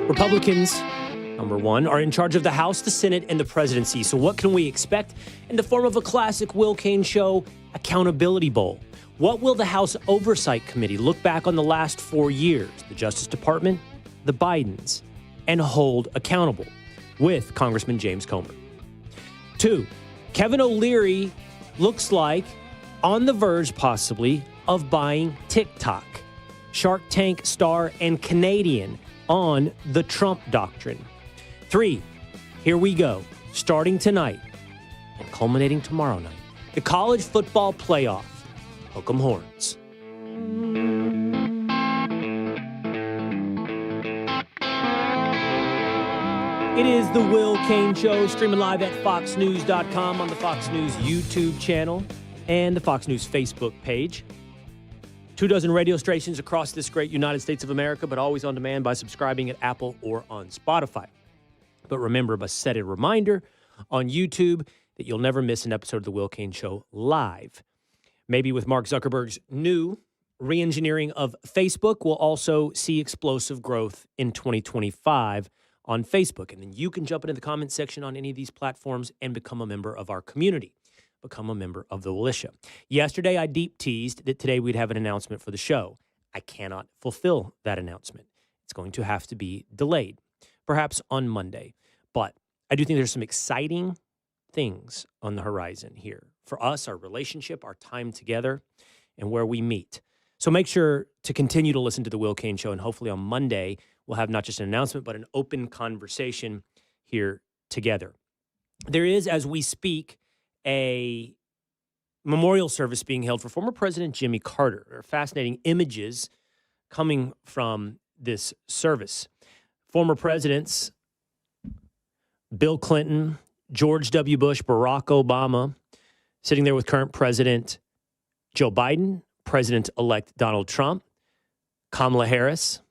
Republicans, number one, are in charge of the House, the Senate, and the presidency. So what can we expect in the form of a classic Will Cain Show accountability bowl? What will the House Oversight Committee look back on the last 4 years, the Justice Department, the Bidens, and hold accountable with Congressman James Comer? 2, Kevin O'Leary looks like on the verge, possibly, of buying Tik Tok. Shark Tank star and Canadian on the Trump doctrine. 3, here we go, starting tonight and culminating tomorrow night. The College Football Playoff. Hook 'em horns. It is the Will Cain Show, streaming live at foxnews.com, on the Fox News YouTube channel and the Fox News Facebook page. 24 radio stations across this great United States of America, but always on demand by subscribing at Apple or on Spotify. But remember, set a reminder on YouTube that you'll never miss an episode of the Will Cain Show live. Maybe with Mark Zuckerberg's new re-engineering of Facebook, we'll also see explosive growth in 2025 on Facebook. And then you can jump into the comment section on any of these platforms and become a member of our community. Become a member of the militia. Yesterday, I deep teased that today we'd have an announcement for the show. I cannot fulfill that announcement. It's going to have to be delayed, perhaps on Monday. But I do think there's some exciting things on the horizon here for us, our relationship, our time together, and where we meet. So make sure to continue to listen to the Will Cain Show, and hopefully on Monday, we'll have not just an announcement, but an open conversation here together. There is, as we speak, a memorial service being held for former President Jimmy Carter. There are fascinating images coming from this service. Former presidents, Bill Clinton, George W. Bush, Barack Obama, sitting there with current President Joe Biden, President-elect Donald Trump, Kamala Harris,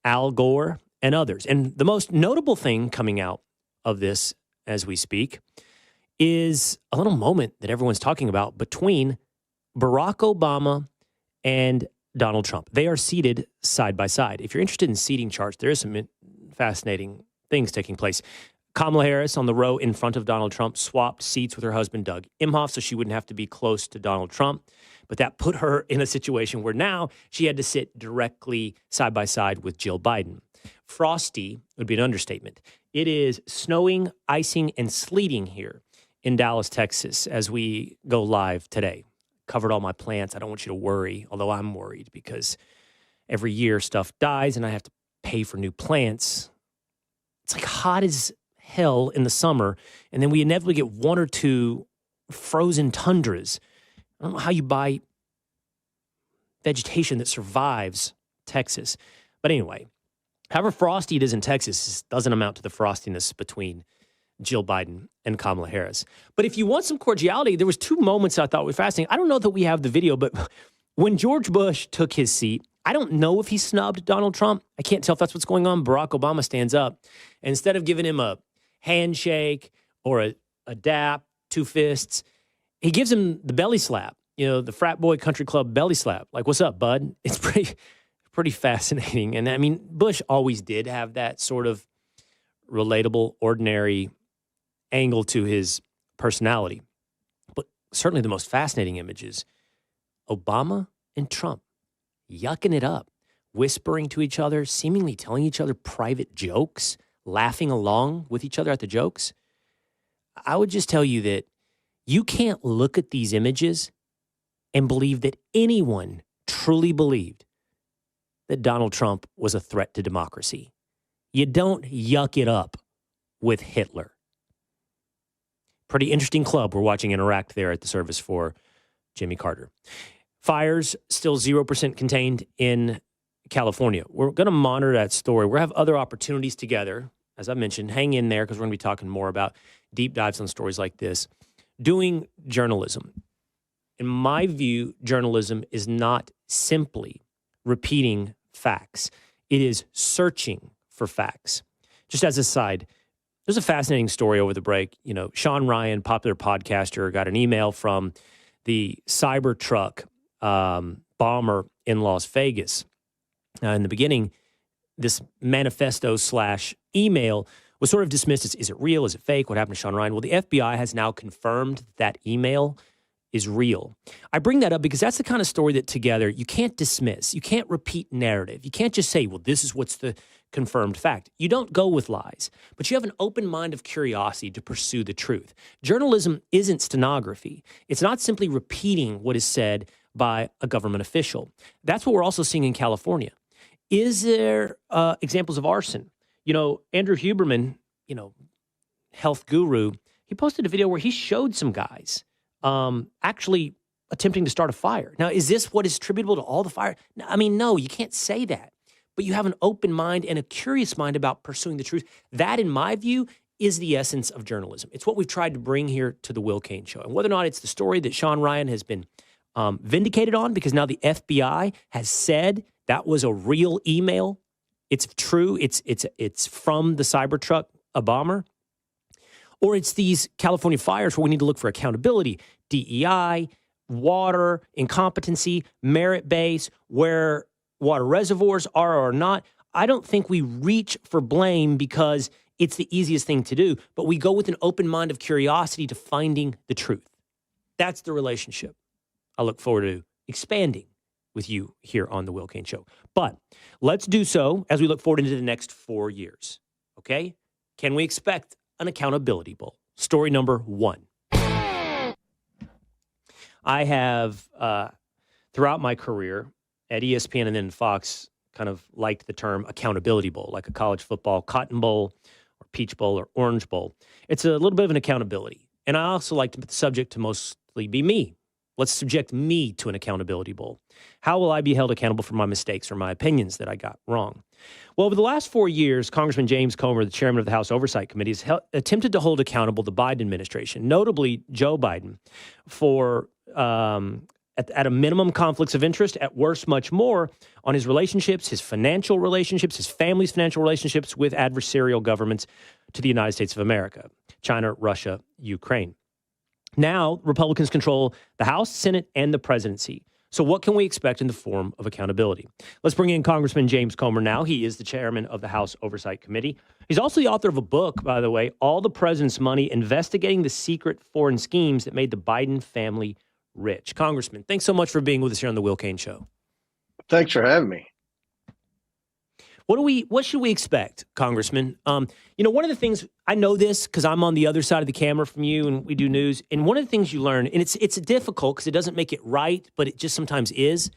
Al Gore, and others. And the most notable thing coming out of this as we speak is a little moment that everyone's talking about between Barack Obama and Donald Trump. They are seated side by side. If you're interested in seating charts, there is some fascinating things taking place. Kamala Harris on the row in front of Donald Trump swapped seats with her husband, Doug Imhoff, so she wouldn't have to be close to Donald Trump. But that put her in a situation where now she had to sit directly side by side with Jill Biden. Frosty would be an understatement. It is snowing, icing, and sleeting here in Dallas, Texas, as we go live today. Covered all my plants. I don't want you to worry, although I'm worried because every year stuff dies and I have to pay for new plants. It's like hot as hell in the summer, and then we inevitably get one or two frozen tundras. I don't know how you buy vegetation that survives Texas. But anyway, however frosty it is in Texas doesn't amount to the frostiness between Jill Biden and Kamala Harris. But if you want some cordiality, there was 2 moments I thought were fascinating. I don't know that we have the video, but when George Bush took his seat, I don't know if he snubbed Donald Trump. I can't tell if that's what's going on. Barack Obama stands up. And instead of giving him a handshake or a dap, 2 fists, he gives him the belly slap, the frat boy country club belly slap. Like, what's up, bud? It's pretty fascinating. And I mean, Bush always did have that sort of relatable, ordinary angle to his personality. But certainly the most fascinating image is Obama and Trump yucking it up, whispering to each other, seemingly telling each other private jokes, laughing along with each other at the jokes. I would just tell you that you can't look at these images and believe that anyone truly believed that Donald Trump was a threat to democracy. You don't yuck it up with Hitler. Pretty interesting club we're watching interact there at the service for Jimmy Carter. Fires still 0% contained in California. We're going to monitor that story. We'll have other opportunities together. As I mentioned, hang in there because we're going to be talking more about deep dives on stories like this. Doing journalism. In my view, journalism is not simply repeating facts. It is searching for facts. Just as a side, there's a fascinating story over the break. Sean Ryan, popular podcaster, got an email from the Cybertruck bomber in Las Vegas. In the beginning, this manifesto / email was sort of dismissed as, is it real? Is it fake? What happened to Sean Ryan? Well, the FBI has now confirmed that email is real. I bring that up because that's the kind of story that together you can't dismiss. You can't repeat narrative. You can't just say, well, this is what's the confirmed fact. You don't go with lies, but you have an open mind of curiosity to pursue the truth. Journalism isn't stenography. It's not simply repeating what is said by a government official. That's what we're also seeing in California. Is there examples of arson? Andrew Huberman, health guru, he posted a video where he showed some guys actually attempting to start a fire. Now, is this what is attributable to all the fire? No, you can't say that. But you have an open mind and a curious mind about pursuing the truth. That, in my view, is the essence of journalism. It's what we've tried to bring here to the Will Cain Show. And whether or not it's the story that Sean Ryan has been vindicated on, because now the FBI has said that was a real email. It's true. It's from the Cybertruck bomber. Or it's these California fires where we need to look for accountability, DEI, water, incompetency, merit base, where water reservoirs are or not. I don't think we reach for blame because it's the easiest thing to do, but we go with an open mind of curiosity to finding the truth. That's the relationship I look forward to expanding with you here on The Will Cain Show. But let's do so as we look forward into the next 4 years, okay? Can we expect an accountability bowl? Story number 1. I have, throughout my career at ESPN and then Fox, kind of liked the term accountability bowl, like a college football Cotton Bowl or Peach Bowl or Orange Bowl. It's a little bit of an accountability. And I also like the subject to mostly be me. Let's subject me to an accountability bowl. How will I be held accountable for my mistakes or my opinions that I got wrong? Well, over the last 4 years, Congressman James Comer, the chairman of the House Oversight Committee, has attempted to hold accountable the Biden administration, notably Joe Biden, for at a minimum conflicts of interest, at worst much more, on his relationships, his financial relationships, his family's financial relationships with adversarial governments to the United States of America, China, Russia, Ukraine. Now, Republicans control the House, Senate, and the presidency. So what can we expect in the form of accountability? Let's bring in Congressman James Comer now. He is the chairman of the House Oversight Committee. He's also the author of a book, by the way, All the President's Money, Investigating the Secret Foreign Schemes That Made the Biden Family Rich. Congressman, thanks so much for being with us here on the Will Cain Show. Thanks for having me. What should we expect, Congressman? One of the things, I know this because I'm on the other side of the camera from you and we do news. And one of the things you learn, and it's difficult because it doesn't make it right, but it just sometimes is.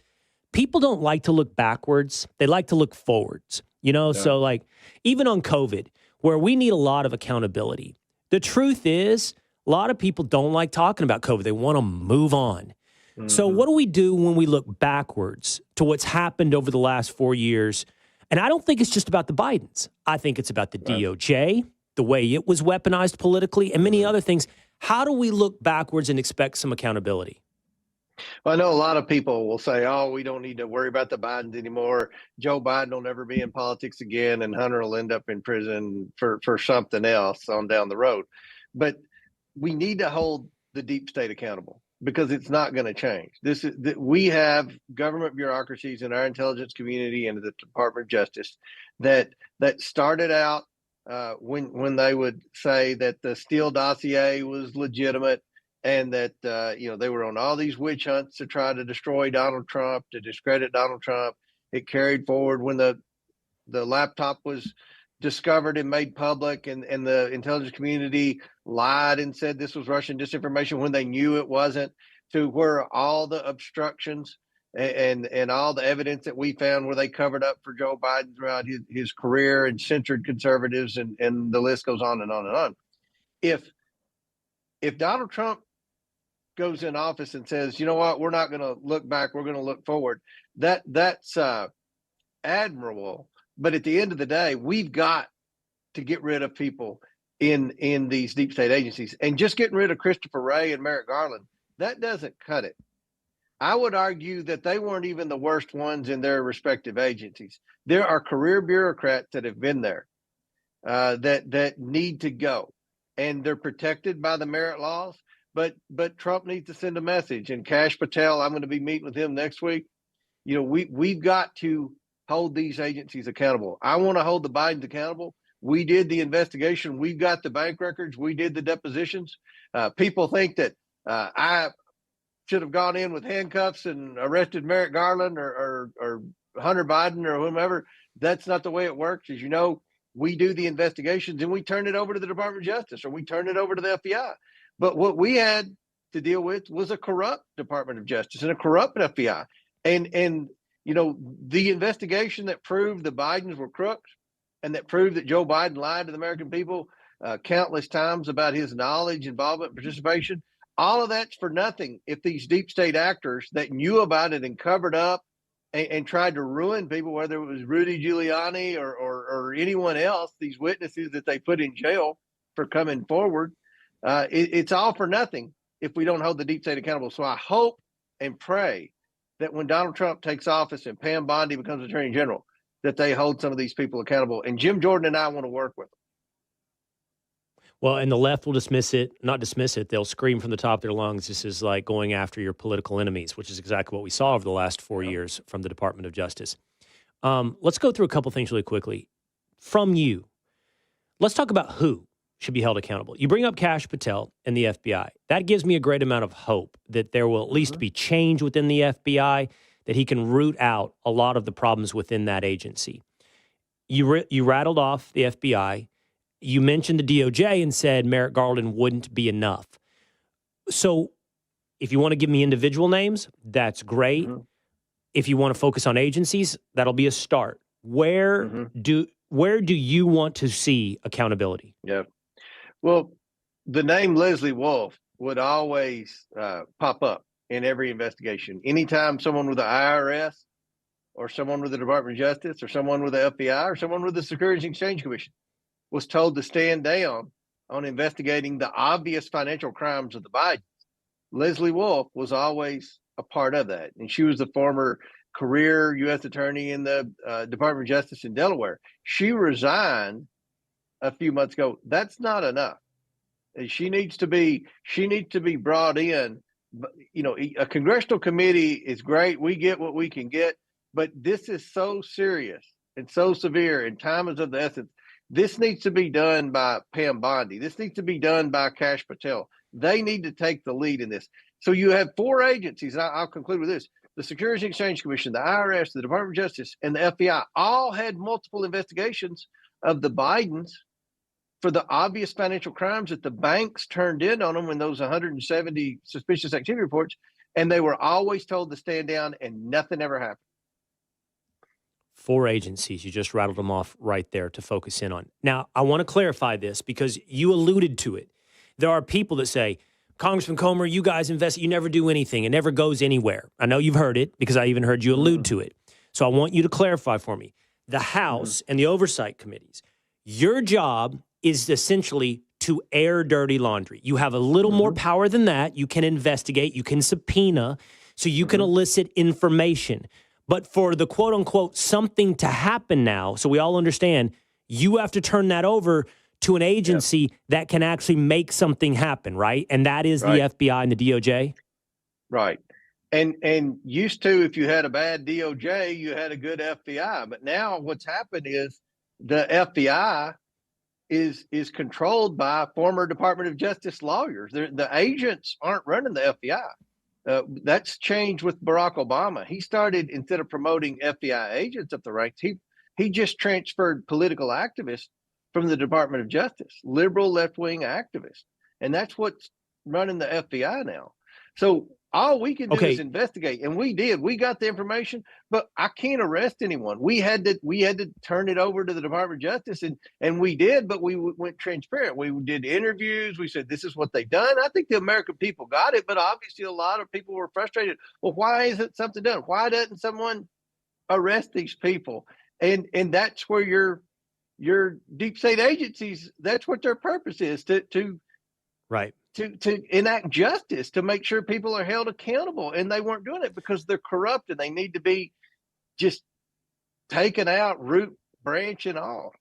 People don't like to look backwards. They like to look forwards, Yeah. So like even on COVID, where we need a lot of accountability, the truth is a lot of people don't like talking about COVID. They want to move on. Mm-hmm. So what do we do when we look backwards to what's happened over the last 4 years? And I don't think it's just about the Bidens. I think it's about the DOJ, the way it was weaponized politically, and many other things. How do we look backwards and expect some accountability? Well, I know a lot of people will say, oh, we don't need to worry about the Bidens anymore. Joe Biden will never be in politics again, and Hunter will end up in prison for something else on down the road. But we need to hold the deep state accountable, because it's not going to change. We have government bureaucracies in our intelligence community and the Department of Justice that started out when they would say that the Steele dossier was legitimate and that they were on all these witch hunts to try to destroy Donald Trump, to discredit Donald Trump. It carried forward when the laptop was discovered and made public, and the intelligence community lied and said this was Russian disinformation when they knew it wasn't, to where all the obstructions and all the evidence that we found where they covered up for Joe Biden throughout his career and censored conservatives, and the list goes on and on and on. If Donald Trump goes in office and says, you know what, we're not going to look back, we're going to look forward, that's admirable. But at the end of the day, we've got to get rid of people in these deep state agencies. And just getting rid of Christopher Wray and Merrick Garland, that doesn't cut it. I would argue that they weren't even the worst ones in their respective agencies. There are career bureaucrats that have been there that need to go. And they're protected by the merit laws. But Trump needs to send a message. And Kash Patel, I'm going to be meeting with him next week. We've got to hold these agencies accountable. I want to hold the Bidens accountable. We did the investigation. We've got the bank records. We did the depositions. People think that I should have gone in with handcuffs and arrested Merrick Garland or Hunter Biden or whomever. That's not the way it works. As you know, we do the investigations and we turn it over to the Department of Justice or we turn it over to the FBI. But what we had to deal with was a corrupt Department of Justice and a corrupt FBI. And you know, the investigation that proved the Bidens were crooks and that proved that Joe Biden lied to the American people countless times about his knowledge, involvement, participation, all of that's for nothing if these deep state actors that knew about it and covered up and tried to ruin people, whether it was Rudy Giuliani or anyone else, these witnesses that they put in jail for coming forward, it's all for nothing if we don't hold the deep state accountable. So I hope and pray that when Donald Trump takes office and Pam Bondi becomes Attorney General, that they hold some of these people accountable. And Jim Jordan and I want to work with them. Well, and the left will not dismiss it. They'll scream from the top of their lungs. This is like going after your political enemies, which is exactly what we saw over the last 4 years from the Department of Justice. Let's go through a couple things really quickly. From you, let's talk about who should be held accountable. You bring up Kash Patel and the FBI. That gives me a great amount of hope that there will at least be change within the FBI, that he can root out a lot of the problems within that agency. You rattled off the FBI. You mentioned the DOJ and said Merrick Garland wouldn't be enough. So if you want to give me individual names, that's great. Mm-hmm. If you want to focus on agencies, that'll be a start. Where do you want to see accountability? Yeah. Well, the name Leslie Wolf would always pop up in every investigation. Anytime someone with the IRS or someone with the Department of Justice or someone with the FBI or someone with the Securities and Exchange Commission was told to stand down on investigating the obvious financial crimes of the Bidens, Leslie Wolf was always a part of that. And she was the former career U.S. attorney in the Department of Justice in Delaware. She resigned a few months ago. That's not enough. She needs to be brought in. You know, a congressional committee is great. We get what we can get, but this is so serious and so severe, and time is of the essence. This needs to be done by Pam Bondi. This needs to be done by Kash Patel. They need to take the lead in this. So you have four agencies, and I'll conclude with this. The Securities and Exchange Commission, the IRS, the Department of Justice, and the FBI all had multiple investigations of the Bidens for the obvious financial crimes that the banks turned in on them in those 170 suspicious activity reports, and they were always told to stand down, and nothing ever happened. Four agencies. You just rattled them off right there to focus in on. Now, I want to clarify this because you alluded to it. There are people that say, Congressman Comer, you guys invest, you never do anything. It never goes anywhere. I know you've heard it because I even heard you allude to it. So I want you to clarify for me. The House and the Oversight Committees, your job is essentially to air dirty laundry. You have a little more power than that. You can investigate, you can subpoena, so you can elicit information. But for the quote unquote something to happen now, so we all understand, you have to turn that over to an agency that can actually make something happen, right? And that is the FBI and the DOJ? Right. And used to, if you had a bad DOJ, you had a good FBI. But now what's happened is the FBI is controlled by former Department of Justice lawyers. The agents aren't running the FBI. That's changed with Barack Obama. He started, instead of promoting FBI agents up the ranks, he just transferred political activists from the Department of Justice, liberal left-wing activists. And that's what's running the FBI now. So all we can do is investigate. And we did. We got the information, but I can't arrest anyone. We had to turn it over to the Department of Justice, and we did, but we went transparent. We did interviews. We said, this is what they've done. I think the American people got it, but obviously a lot of people were frustrated. Well, why isn't something done? Why doesn't someone arrest these people? And that's where your deep state agencies, that's what their purpose is, to enact justice, to make sure people are held accountable. And they weren't doing it because they're corrupt and they need to be just taken out, root, branch, and all.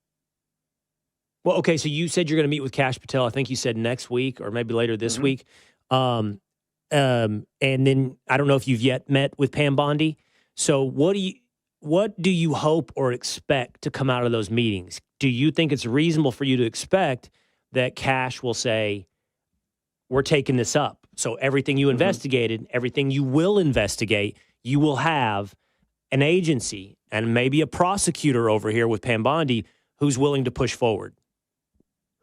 Well, okay, so you said you're going to meet with Kash Patel. I think you said next week or maybe later this week. And then I don't know if you've yet met with Pam Bondi. So what do you hope or expect to come out of those meetings? Do you think it's reasonable for you to expect that Cash will say, we're taking this up? So everything you investigated, everything you will investigate, you will have an agency and maybe a prosecutor over here with Pam Bondi who's willing to push forward.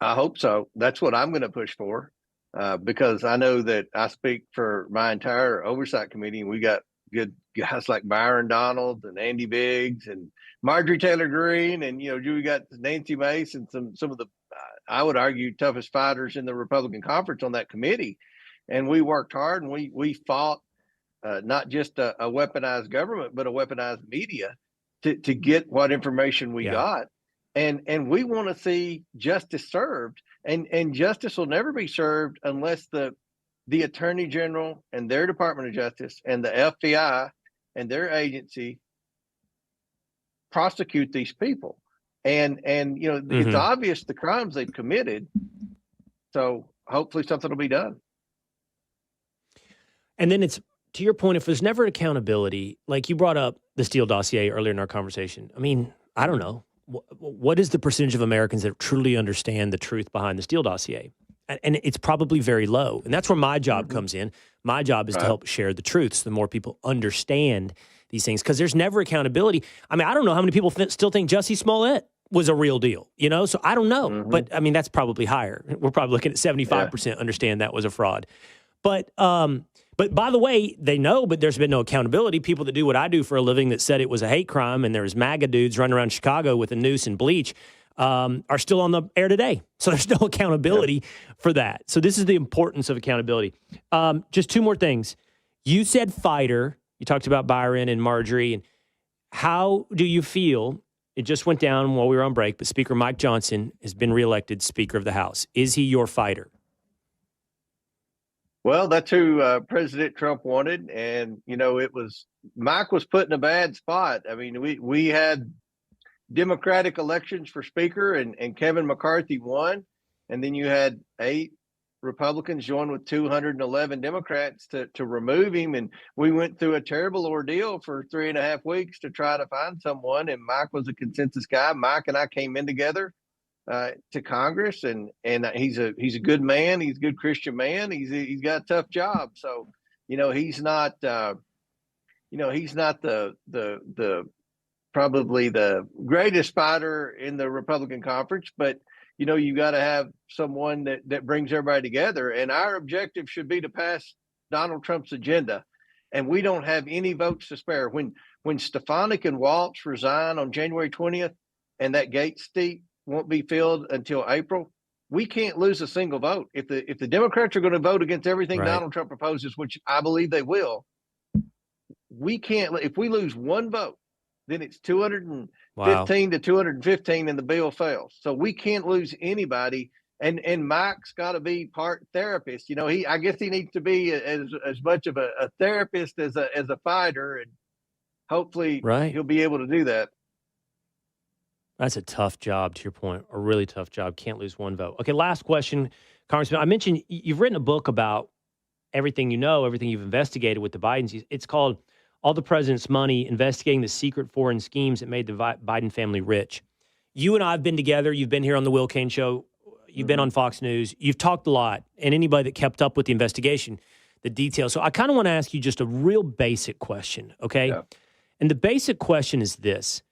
I hope so. That's what I'm going to push for, because I know that I speak for my entire oversight committee, and we got good guys like Byron Donald and Andy Biggs and Marjorie Taylor Greene, and we got Nancy Mace and some of the, I would argue, toughest fighters in the Republican conference on that committee. And we worked hard, and we fought not just a weaponized government, but a weaponized media to get what information we got. And we want to see justice served, and justice will never be served unless the Attorney General and their Department of Justice and the FBI and their agency prosecute these people. And it's obvious the crimes they've committed. So hopefully something will be done. And then it's, to your point, if there's never accountability, like you brought up the Steele dossier earlier in our conversation. I mean, I don't know. What is the percentage of Americans that truly understand the truth behind the Steele dossier? And it's probably very low. And that's where my job comes in. My job is to help share the truth so the more people understand these things, because there's never accountability. I mean, I don't know how many people still think Jussie Smollett was a real deal, so I don't know. But, I mean, that's probably higher. We're probably looking at 75% understand that was a fraud. But by the way, they know, but there's been no accountability. People that do what I do for a living that said it was a hate crime and there's MAGA dudes running around Chicago with a noose and bleach are still on the air today. So there's no accountability for that. So this is the importance of accountability. Just two more things. You said fighter. You talked about Byron and Marjorie. And how do you feel? It just went down while we were on break, but Speaker Mike Johnson has been reelected Speaker of the House. Is he your fighter? Well, that's who President Trump wanted. And, Mike was put in a bad spot. I mean, we had Democratic elections for Speaker, and Kevin McCarthy won. And then you had 8 Republicans join with 211 Democrats to remove him. And we went through a terrible ordeal for 3.5 weeks to try to find someone. And Mike was a consensus guy. Mike and I came in together to Congress, and he's a good man. He's a good Christian man. He's got a tough job. So, he's not the probably the greatest fighter in the Republican conference, but you got to have someone that brings everybody together. And our objective should be to pass Donald Trump's agenda. And we don't have any votes to spare. When Stefanik and Waltz resign on January 20th, and that Gates seat won't be filled until April, we can't lose a single vote. If the Democrats are going to vote against everything Donald Trump proposes, which I believe they will, we can't. If we lose one vote, then it's 215 to 215, and the bill fails. So we can't lose anybody. And Mike's got to be part therapist. I guess he needs to be as much of a therapist as a fighter, and hopefully he'll be able to do that. That's a tough job, to your point, a really tough job. Can't lose one vote. Okay, last question, Congressman. I mentioned you've written a book about everything everything you've investigated with the Bidens. It's called All the President's Money, Investigating the Secret Foreign Schemes That Made the Biden Family Rich. You and I have been together. You've been here on the Will Cain Show. You've been on Fox News. You've talked a lot. And anybody that kept up with the investigation, the details. So I kind of want to ask you just a real basic question, okay? Yeah. And the basic question is this.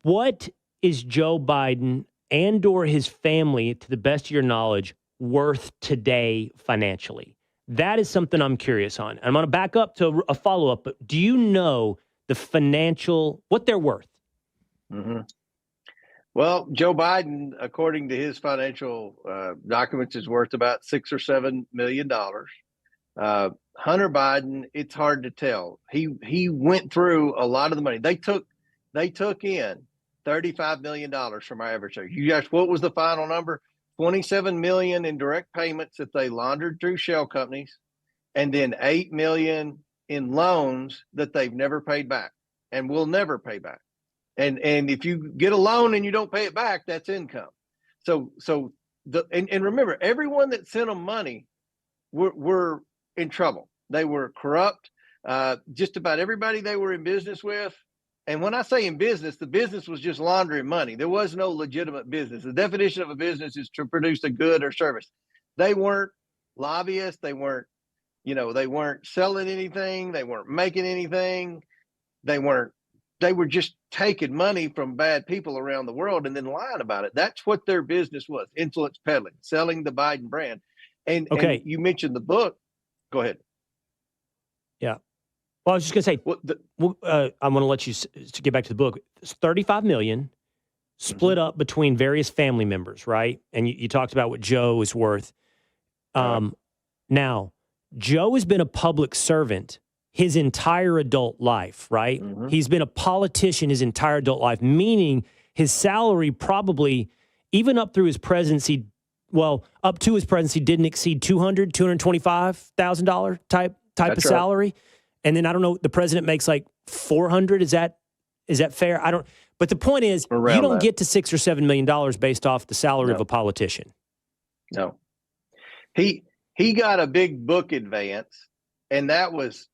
What is Joe Biden and or his family, to the best of your knowledge, worth today financially? That is something I'm curious on. I'm going to back up to a follow-up, but do you know the financial, what they're worth? Mm-hmm. Well, Joe Biden, according to his financial documents, is worth about $6 or $7 million. Hunter Biden, it's hard to tell. He went through a lot of the money. They took in $35 million from our adversary. You guys, what was the final number? $27 million in direct payments that they laundered through shell companies, and then $8 million in loans that they've never paid back and will never pay back. And if you get a loan and you don't pay it back, that's income. So remember, everyone that sent them money were in trouble. They were corrupt. Just about everybody they were in business with And when I say in business, the business was just laundering money. There was no legitimate business. The definition of a business is to produce a good or service. They weren't lobbyists. They weren't selling anything. They weren't making anything. They were just taking money from bad people around the world and then lying about it. That's what their business was: influence peddling, selling the Biden brand. And you mentioned the book. Go ahead. Yeah. Well, I was just going to say, I'm going to let you to get back to the book. It's $35 million split up between various family members, right? And you talked about what Joe is worth. Now, Joe has been a public servant his entire adult life, right? Mm-hmm. He's been a politician his entire adult life, meaning his salary probably, even up through his presidency, up to his presidency, didn't exceed $225,000 type That's of salary. Right. And then I don't know, the president makes like $400. Is that fair? I don't. But the point is, you don't get to $6 or $7 million based off the salary of a politician. No, he got a big book advance, and that was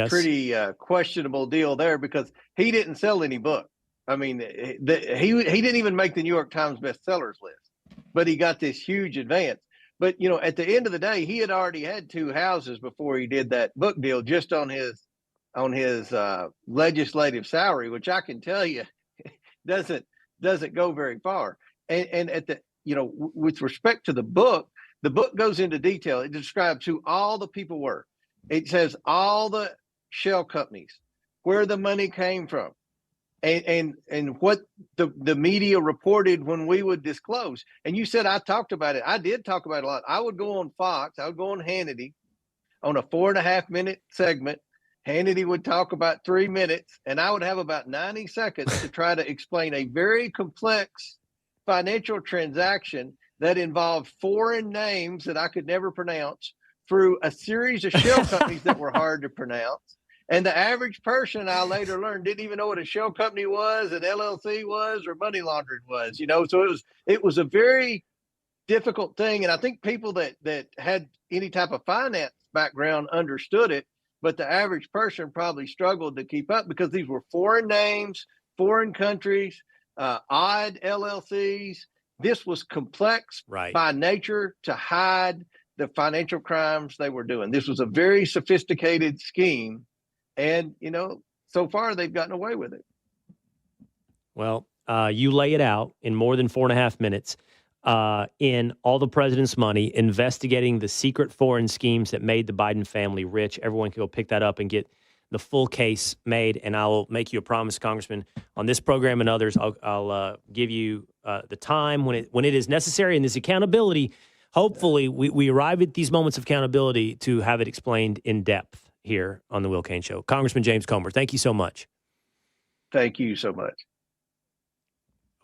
pretty questionable deal there because he didn't sell any book. I mean, he didn't even make the New York Times bestsellers list, but he got this huge advance. But, at the end of the day, he had already had 2 houses before he did that book deal just on his legislative salary, which I can tell you doesn't go very far. And at the, with respect to the book goes into detail. It describes who all the people were. It says all the shell companies, where the money came from, and what the media reported when we would disclose. And you said I talked about it. I did talk about it a lot. I would go on Fox. I would go on Hannity on a 4.5-minute segment. Hannity would talk about 3 minutes, and I would have about 90 seconds to try to explain a very complex financial transaction that involved foreign names that I could never pronounce through a series of shell companies that were hard to pronounce. And the average person, I later learned, didn't even know what a shell company was, an LLC was, or money laundering was, So it was a very difficult thing. And I think people that had any type of finance background understood it, but the average person probably struggled to keep up because these were foreign names, foreign countries, odd LLCs. This was complex by nature to hide the financial crimes they were doing. This was a very sophisticated scheme. And, so far they've gotten away with it. Well, you lay it out in more than 4.5 minutes in All the President's Money, investigating the secret foreign schemes that made the Biden family rich. Everyone can go pick that up and get the full case made. And I'll make you a promise, Congressman, on this program and others, I'll give you the time when it is necessary. And this accountability, hopefully we arrive at these moments of accountability to have it explained in depth here on the Will Cain Show. Congressman James Comer, thank you so much. Thank you so much.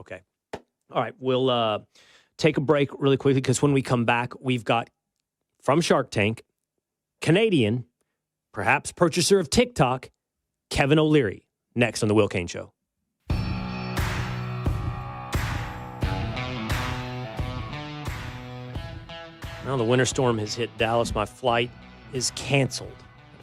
Okay. All right. We'll take a break really quickly because when we come back, we've got from Shark Tank, Canadian, perhaps purchaser of Tik Tok, Kevin O'Leary, next on the Will Cain Show. Now the winter storm has hit Dallas. My flight is canceled.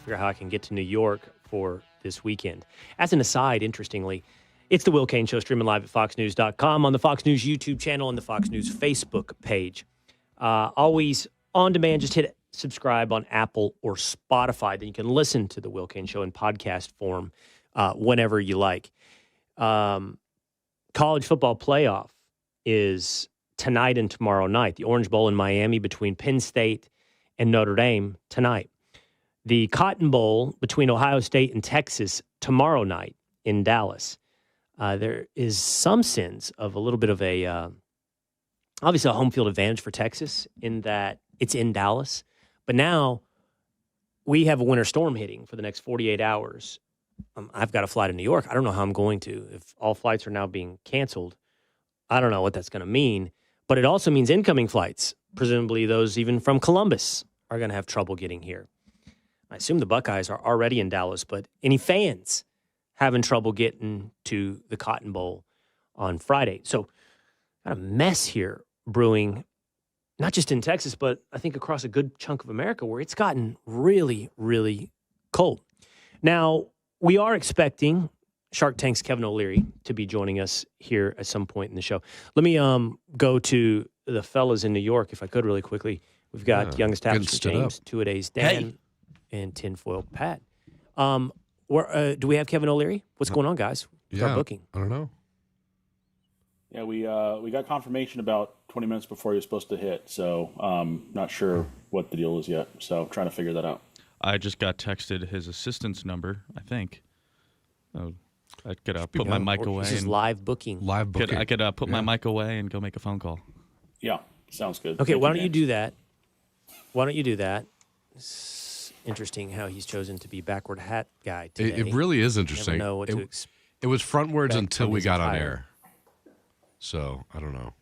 Figure out how I can get to New York for this weekend. As an aside, interestingly, it's the Will Cain Show, streaming live at foxnews.com, on the Fox News YouTube channel, and the Fox News Facebook page. Always on demand. Just hit subscribe on Apple or Spotify. Then you can listen to the Will Cain Show in podcast form whenever you like. College Football Playoff is tonight and tomorrow night. The Orange Bowl in Miami between Penn State and Notre Dame tonight. The Cotton Bowl between Ohio State and Texas tomorrow night in Dallas. There is some sense of a little bit of obviously a home field advantage for Texas in that it's in Dallas. But now we have a winter storm hitting for the next 48 hours. I've got to fly to New York. I don't know how I'm going to. If all flights are now being canceled, I don't know what that's going to mean. But it also means incoming flights, presumably those even from Columbus, are going to have trouble getting here. I assume the Buckeyes are already in Dallas, but any fans having trouble getting to the Cotton Bowl on Friday. So got a mess here brewing, not just in Texas, but I think across a good chunk of America where it's gotten really, really cold. Now, we are expecting Shark Tank's Kevin O'Leary to be joining us here at some point in the show. Let me go to the fellas in New York, if I could, really quickly. We've got Young Establishment James, Two-A-Days Dan, and Tinfoil Pat. Do we have Kevin O'Leary? What's going on, guys? With our booking? I don't know. Yeah, we got confirmation about 20 minutes before he was supposed to hit, so not sure what the deal is yet. So trying to figure that out. I just got texted his assistant's number, I think. Oh, I could put my mic away. This is live booking. Live booking. I could put my mic away and go make a phone call. Yeah, sounds good. Okay, why don't you do that? It's interesting how he's chosen to be backward hat guy today. It really is interesting. Never know what to expect. It was frontwards until we got on attire. air. So, I don't know.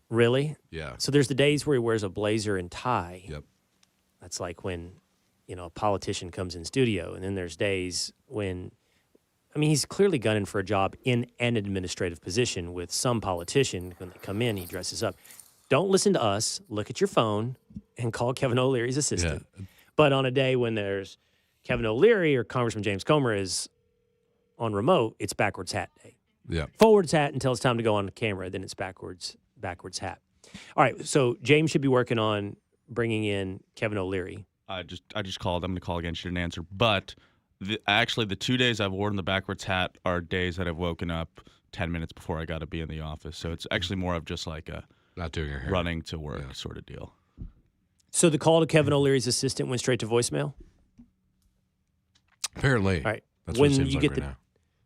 Really? Yeah. So there's the days where he wears a blazer and tie. Yep. That's like when, a politician comes in studio. And then there's days when, he's clearly gunning for a job in an administrative position with some politician. When they come in, he dresses up. Don't listen to us. Look at your phone and call Kevin O'Leary's assistant. Yeah. But on a day when there's Kevin O'Leary or Congressman James Comer is on remote, it's backwards hat day. Yeah. Forwards hat until it's time to go on camera. Then it's backwards hat. All right. So James should be working on bringing in Kevin O'Leary. I just called. I'm going to call again. She didn't answer. But actually, the 2 days I've worn the backwards hat are days that I've woken up 10 minutes before I got to be in the office. So it's actually more of just like a not doing your hair, running to work sort of deal. So the call to Kevin O'Leary's assistant went straight to voicemail? Apparently. All right. That's what it seems like right now.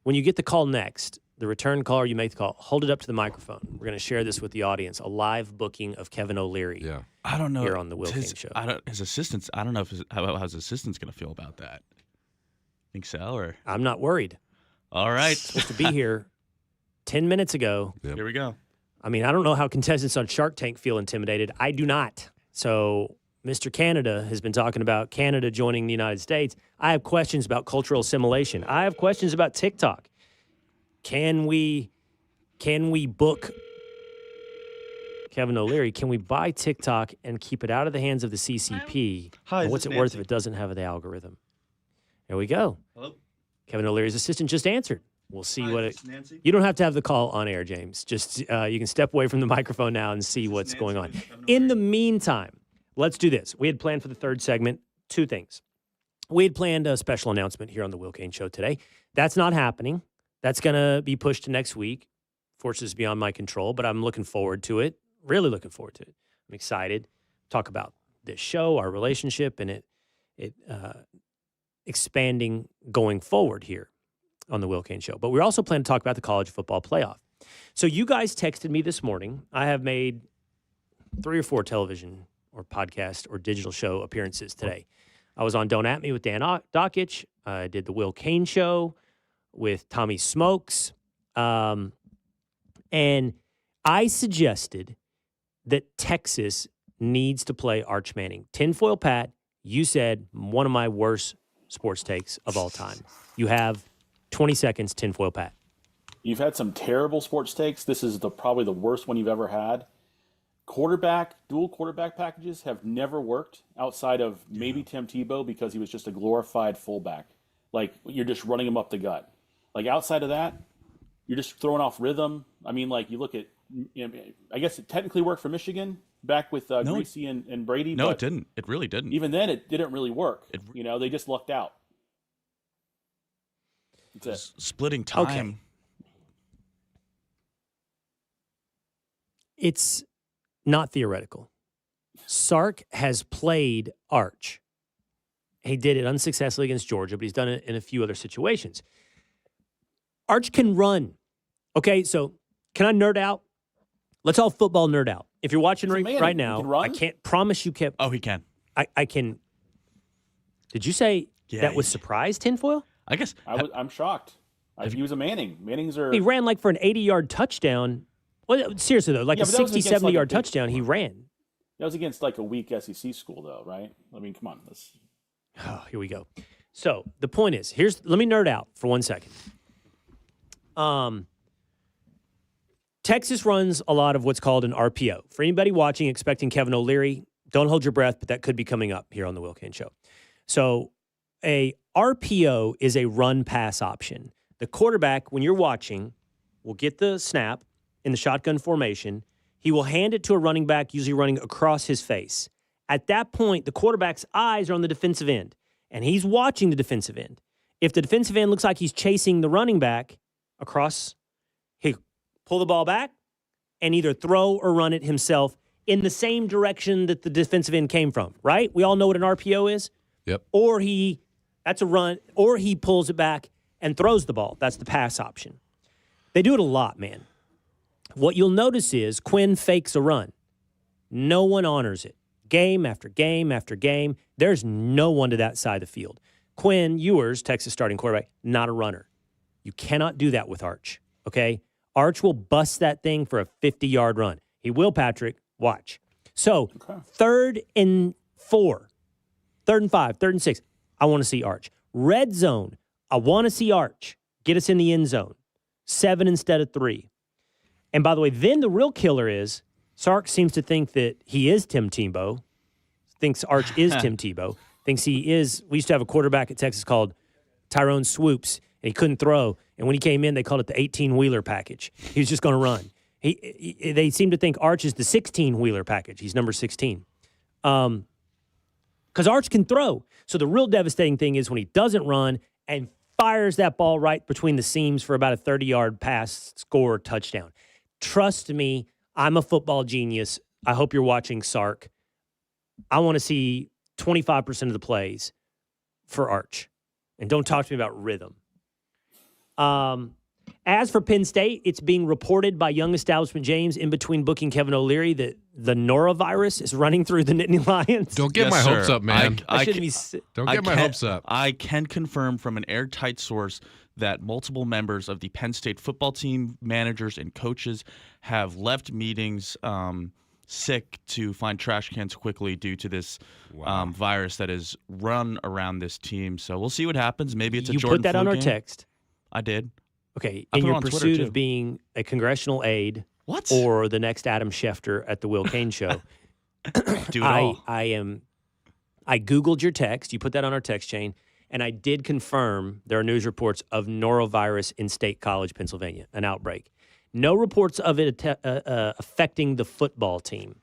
When you get the call next, the return call or you make the call, hold it up to the microphone. We're going to share this with the audience, a live booking of Kevin O'Leary. Yeah. I don't know. Here on the Will Cain Show. His assistants, I don't know how his assistant's going to feel about that. Think so? Or I'm not worried. All right. Supposed to be here 10 minutes ago. Yep. Here we go. I don't know how contestants on Shark Tank feel intimidated. I do not. So Mr. Canada has been talking about Canada joining the United States. I have questions about cultural assimilation. I have questions about TikTok. Can we book Kevin O'Leary? Can we buy TikTok and keep it out of the hands of the CCP? Hi, and what's it worth if it doesn't have the algorithm? There we go. Hello? Kevin O'Leary's assistant just answered. We'll see Nancy? You don't have to have the call on air, James. Just you can step away from the microphone now and see what's going on. In the meantime, let's do this. We had planned for the third segment two things. We had planned a special announcement here on the Will Cain Show today. That's not happening. That's going to be pushed to next week. Forces beyond my control, but I'm looking forward to it. Really looking forward to it. I'm excited. Talk about this show, our relationship, and it expanding going forward here on the Will Cain Show. But we also plan to talk about the College Football Playoff. So you guys texted me this morning. I have made 3 or 4 television or podcast or digital show appearances today. I was on Don't At Me with Dan Dockich. I did the Will Cain Show with Tommy Smokes. And I suggested that Texas needs to play Arch Manning. Tinfoil Pat, you said one of my worst sports takes of all time. You have 20 seconds, Tinfoil Pat. You've had some terrible sports takes. This is probably the worst one you've ever had. Dual quarterback packages have never worked outside of maybe Tim Tebow because he was just a glorified fullback. Like, you're just running him up the gut. Like, outside of that, you're just throwing off rhythm. You look at, I guess it technically worked for Michigan back with Greasy and Brady. No, but it didn't. It really didn't. Even then, it didn't really work. They just lucked out. That's it. Splitting time. Okay. It's not theoretical. Sark has played Arch. He did it unsuccessfully against Georgia, but he's done it in a few other situations. Arch can run. Okay, so can I nerd out? Let's all football nerd out. If you're watching right now, I can't promise you kept. Oh, he can. I can. Did you say that was surprise, Tinfoil? I guess. I'm shocked. He was a Manning. Mannings are. He ran for an 80-yard touchdown. Well, seriously, though, a 60, 70-yard touchdown, he ran. That was against a weak SEC school, though, right? Come on. Oh, here we go. So the point is, let me nerd out for 1 second. Texas runs a lot of what's called an RPO. For anybody watching expecting Kevin O'Leary, don't hold your breath, but that could be coming up here on the Will Cain Show. So a RPO is a run-pass option. The quarterback, when you're watching, will get the snap in the shotgun formation. He will hand it to a running back, usually running across his face. At that point, the quarterback's eyes are on the defensive end, and he's watching the defensive end. If the defensive end looks like he's chasing the running back across, he'll pull the ball back and either throw or run it himself in the same direction that the defensive end came from, right? We all know what an RPO is. Yep. Or that's a run, or he pulls it back and throws the ball. That's the pass option. They do it a lot, man. What you'll notice is Quinn fakes a run. No one honors it. Game after game after game, there's no one to that side of the field. Quinn Ewers, Texas starting quarterback, not a runner. You cannot do that with Arch, okay? Arch will bust that thing for a 50-yard run. He will, Patrick. Watch. So, 3rd and 4, 3rd and 5, 3rd and 6, I want to see Arch. Red zone, I want to see Arch. Get us in the end zone. 7 instead of 3. And by the way, then the real killer is Sark seems to think that he is Tim Tebow, thinks Arch is Tim Tebow, thinks he is. We used to have a quarterback at Texas called Tyrone Swoops, and he couldn't throw. And when he came in, they called it the 18-wheeler package. He was just going to run. They seem to think Arch is the 16-wheeler package. He's number 16. Because Arch can throw. So the real devastating thing is when he doesn't run and fires that ball right between the seams for about a 30-yard pass, score, touchdown. Trust me, I'm a football genius. I hope you're watching, Sark. I want to see 25% of the plays for Arch. And don't talk to me about rhythm. As for Penn State, it's being reported by Young Establishment James in between booking Kevin O'Leary that the norovirus is running through the Nittany Lions. Don't get my hopes up, man. Don't get my hopes up. I can confirm from an airtight source that multiple members of the Penn State football team, managers, and coaches have left meetings sick to find trash cans quickly due to this virus that is run around this team. So we'll see what happens. Maybe it's a Jordan put that flu on our game. text. I did. Okay, in your pursuit of being a congressional aide or the next Adam Schefter at the Will Cain Show, Do it all. I Googled your text. You put that on our text chain, and I did confirm there are news reports of norovirus in State College, Pennsylvania, an outbreak. No reports of it affecting the football team,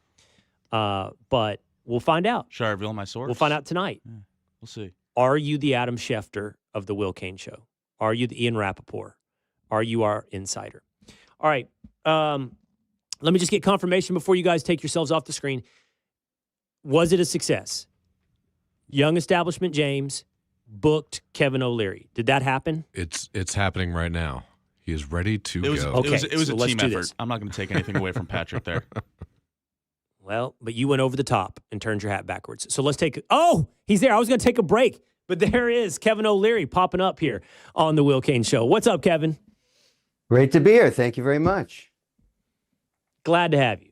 but we'll find out. Should I reveal my source? We'll find out tonight. Yeah, we'll see. Are you the Adam Schefter of the Will Cain Show? Are you the Ian Rappaport? Are you our insider? All right. Let me just get confirmation before you guys take yourselves off the screen. Was it a success? Young Establishment James booked Kevin O'Leary. Did that happen? It's happening right now. He is ready to go. Okay, it was so a team effort. this. I'm not going to take anything away from Patrick there. Well, but you went over the top and turned your hat backwards. So let's take – oh, he's there. I was going to take a break, but there is Kevin O'Leary popping up here on the Will Cain Show. What's up, Kevin? Great to be here. Thank you very much. Glad to have you.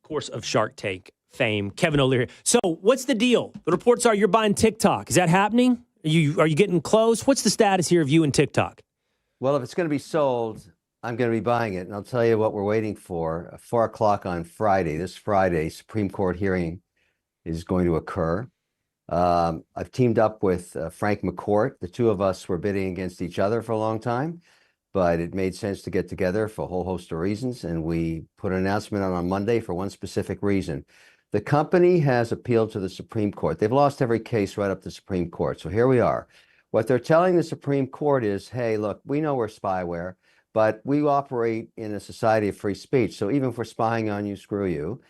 Of course, of Shark Tank fame, Kevin O'Leary. So what's the deal? The reports are you're buying TikTok. Is that happening? Are you getting close? What's the status here of you and TikTok? Well, if it's going to be sold, I'm going to be buying it. And I'll tell you what we're waiting for. 4 o'clock on Friday, this Friday, Supreme Court hearing is going to occur. I've teamed up with Frank McCourt. The two of us were bidding against each other for a long time, but it made sense to get together for a whole host of reasons. And we put an announcement on Monday for one specific reason. The company has appealed to the Supreme Court. They've lost every case right up to the Supreme Court. So here we are. What they're telling the Supreme Court is, hey, look, we know we're spyware, but we operate in a society of free speech. So even if we're spying on you, screw you.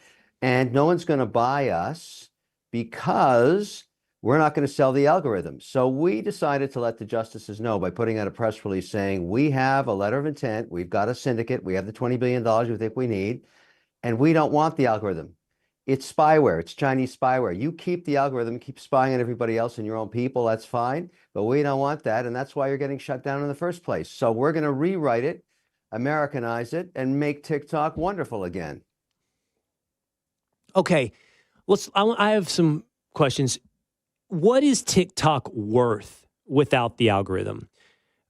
And no one's going to buy us because we're not going to sell the algorithm. So we decided to let the justices know by putting out a press release saying, we have a letter of intent. We've got a syndicate. We have the $20 billion we think we need. And we don't want the algorithm. It's spyware. It's Chinese spyware. You keep the algorithm, keep spying on everybody else and your own people. That's fine. But we don't want that. And that's why you're getting shut down in the first place. So we're going to rewrite it, Americanize it, and make TikTok wonderful again. Okay. I have some questions. What is TikTok worth without the algorithm?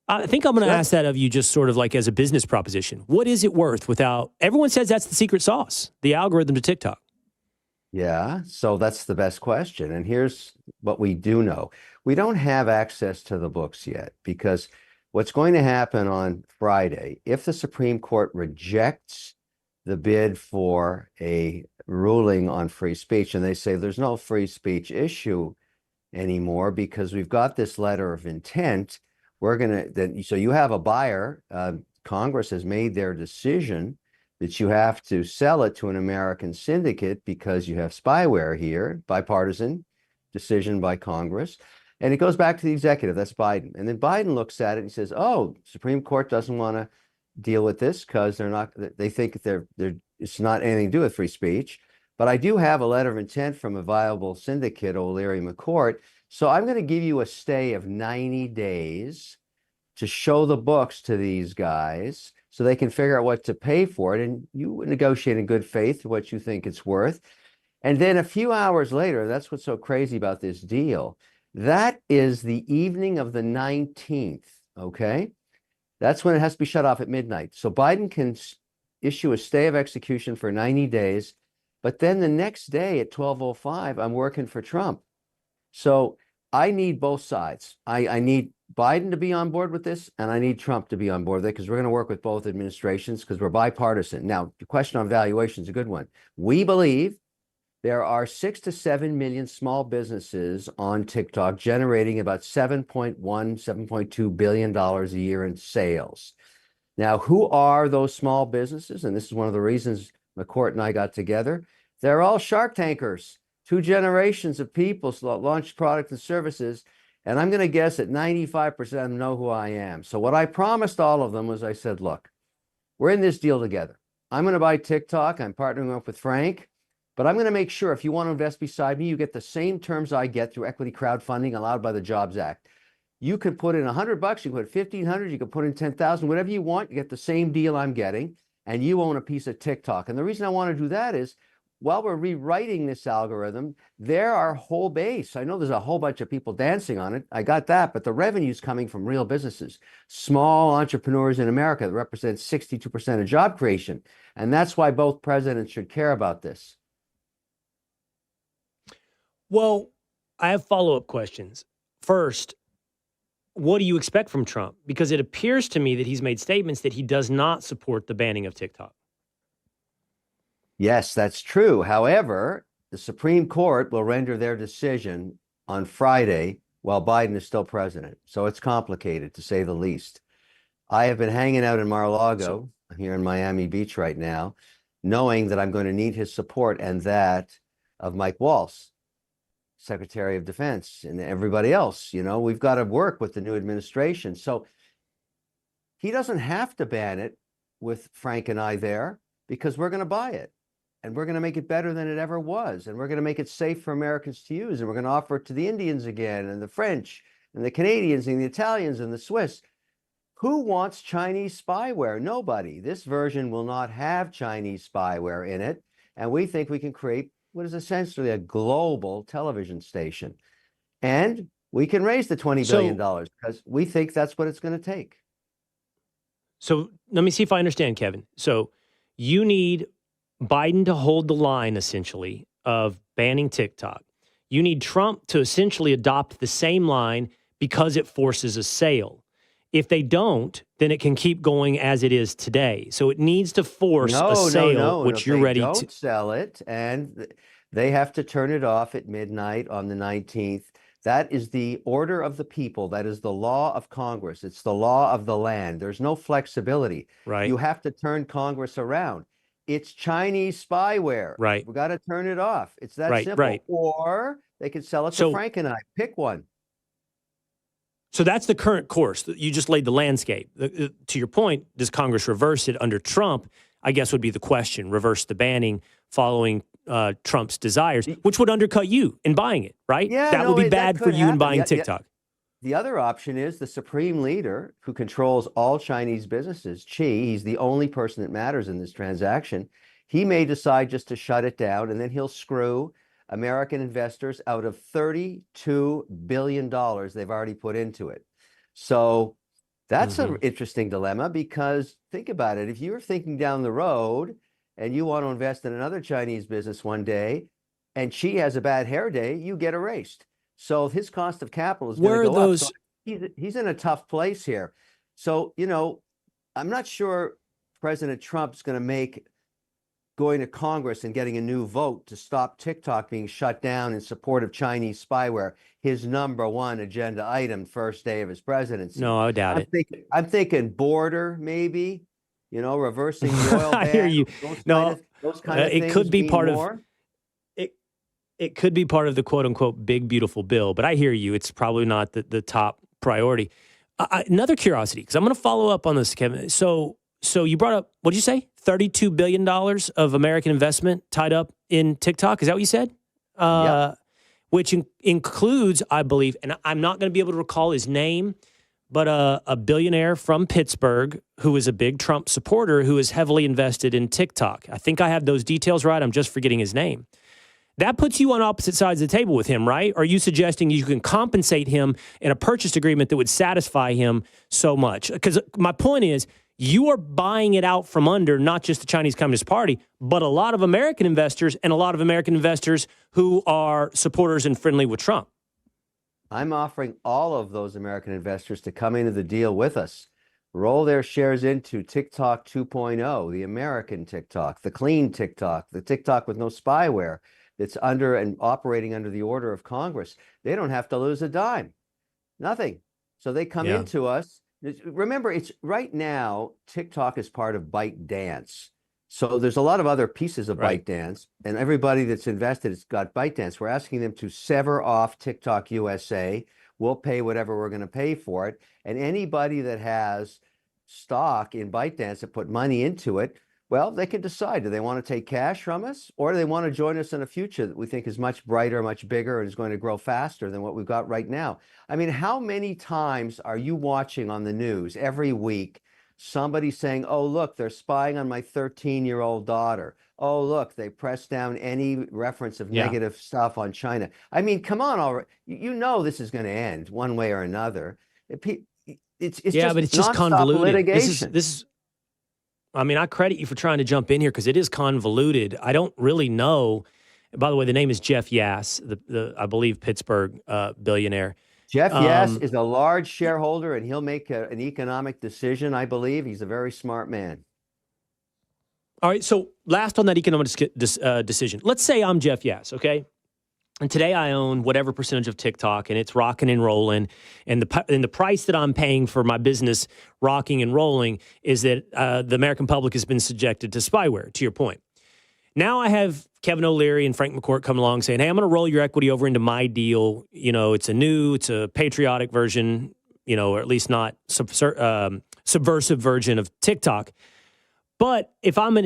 I think I'm going to ask that of you just sort of like as a business proposition. What is it worth without? Everyone says that's the secret sauce, the algorithm to TikTok. Yeah, so that's the best question. And here's what we do know. We don't have access to the books yet because what's going to happen on Friday, if the Supreme Court rejects the bid for a ruling on free speech, and they say there's no free speech issue anymore because we've got this letter of intent, so you have a buyer. Congress has made their decision that you have to sell it to an American syndicate because you have spyware here, bipartisan decision by Congress. And it goes back to the executive, that's Biden. And then Biden looks at it and says, oh, Supreme Court doesn't want to deal with this because they think it's not anything to do with free speech. But I do have a letter of intent from a viable syndicate, O'Leary McCourt. So I'm going to give you a stay of 90 days to show the books to these guys so they can figure out what to pay for it. And you negotiate in good faith what you think it's worth. And then a few hours later, that's what's so crazy about this deal. That is the evening of the 19th, okay? That's when it has to be shut off at midnight. So Biden can issue a stay of execution for 90 days. But then the next day at 12:05, I'm working for Trump. So I need both sides. I need Biden to be on board with this, and I need Trump to be on board with it because we're going to work with both administrations because we're bipartisan. Now, the question on valuation is a good one. We believe there are 6 to 7 million small businesses on TikTok generating about $7.1, $7.2 billion a year in sales. Now, who are those small businesses? And this is one of the reasons McCourt and I got together. They're all Shark Tankers, 2 generations of people launched products and services. And I'm going to guess that 95% of them know who I am. So what I promised all of them was I said, look, we're in this deal together. I'm going to buy TikTok. I'm partnering up with Frank. But I'm going to make sure if you want to invest beside me, you get the same terms I get through equity crowdfunding allowed by the Jobs Act. You could put in $100, you can put 1,500, you can put in 10,000, whatever you want. You get the same deal I'm getting, and you own a piece of TikTok. And the reason I want to do that is while we're rewriting this algorithm, there are whole base. I know there's a whole bunch of people dancing on it. I got that, but the revenue's coming from real businesses, small entrepreneurs in America that represent 62% of job creation. And that's why both presidents should care about this. Well, I have follow-up questions. First, what do you expect from Trump? Because it appears to me that he's made statements that he does not support the banning of TikTok. Yes, that's true. However, the Supreme Court will render their decision on Friday while Biden is still president. So it's complicated, to say the least. I have been hanging out in Mar-a-Lago, here in Miami Beach right now, knowing that I'm going to need his support and that of Mike Waltz, Secretary of Defense, and everybody else. You know, we've got to work with the new administration. So he doesn't have to ban it with Frank and I there because we're going to buy it. And we're going to make it better than it ever was. And we're going to make it safe for Americans to use. And we're going to offer it to the Indians again, and the French, and the Canadians, and the Italians, and the Swiss. Who wants Chinese spyware? Nobody. This version will not have Chinese spyware in it. And we think we can create what is essentially a global television station. And we can raise the $20 billion because we think that's what it's going to take. So let me see if I understand, Kevin. So you need Biden to hold the line, essentially, of banning TikTok. You need Trump to essentially adopt the same line because it forces a sale. If they don't, then it can keep going as it is today. So it needs to force a sale, which you're ready to. Don't sell it, and they have to turn it off at midnight on the 19th. That is the order of the people. That is the law of Congress. It's the law of the land. There's no flexibility. Right. You have to turn Congress around. It's Chinese spyware. Right. We got to turn it off. It's that simple. Right. Or they could sell it to Frank and I. Pick one. So that's the current course. You just laid the landscape. To your point, does Congress reverse it under Trump? I guess would be the question. Reverse the banning following Trump's desires, which would undercut you in buying it, right? Yeah, that would be bad for you in buying TikTok. The other option is the supreme leader who controls all Chinese businesses, Xi. He's the only person that matters in this transaction. He may decide just to shut it down, and then he'll screw American investors out of $32 billion they've already put into it. So that's an interesting dilemma because think about it. If you're thinking down the road and you want to invest in another Chinese business one day and Xi has a bad hair day, you get erased. So his cost of capital is Where going are to go those? up. So he's in a tough place here. So, I'm not sure President Trump's going to make going to Congress and getting a new vote to stop TikTok being shut down in support of Chinese spyware his number one agenda item first day of his presidency. No, I doubt it. I'm thinking border, maybe, reversing the oil ban. I hear you. Those kind of things. It could be part more. of it could be part of the quote unquote big beautiful bill, but I hear you. It's probably not the top priority. Another curiosity, because I'm going to follow up on this, Kevin. So you brought up, what did you say? $32 billion of American investment tied up in TikTok. Is that what you said? Yep. Which includes, I believe, and I'm not going to be able to recall his name, but a billionaire from Pittsburgh who is a big Trump supporter who is heavily invested in TikTok. I think I have those details right. I'm just forgetting his name. That puts you on opposite sides of the table with him, right? Are you suggesting you can compensate him in a purchase agreement that would satisfy him so much? Because my point is, you are buying it out from under not just the Chinese Communist Party, but a lot of American investors and a lot of American investors who are supporters and friendly with Trump. I'm offering all of those American investors to come into the deal with us, roll their shares into TikTok 2.0, the American TikTok, the clean TikTok, the TikTok with no spyware that's under and operating under the order of Congress. They don't have to lose a dime, nothing. So they come into us. Remember, it's right now, TikTok is part of ByteDance. So there's a lot of other pieces of ByteDance, and everybody that's invested has got ByteDance. We're asking them to sever off TikTok USA. We'll pay whatever we're going to pay for it. And anybody that has stock in ByteDance that put money into it, well, they can decide, do they want to take cash from us, or do they want to join us in a future that we think is much brighter, much bigger, and is going to grow faster than what we've got right now? I mean, how many times are you watching on the news every week somebody saying, oh, look, they're spying on my 13-year-old daughter. Oh, look, they pressed down any reference of negative stuff on China. I mean, come on, already. You know this is going to end one way or another. It's just convoluted. Litigation. This is I mean, I credit you for trying to jump in here because it is convoluted. I don't really know. By the way, the name is Jeff Yass, the I believe Pittsburgh billionaire. Jeff Yass is a large shareholder, and he'll make an economic decision, I believe. He's a very smart man. All right, so last on that economic decision. Let's say I'm Jeff Yass, okay? And today I own whatever percentage of TikTok, and it's rocking and rolling. And the price that I'm paying for my business rocking and rolling is that the American public has been subjected to spyware, to your point. Now I have Kevin O'Leary and Frank McCourt come along saying, hey, I'm going to roll your equity over into my deal. It's a patriotic version, or at least not subversive version of TikTok. But if I'm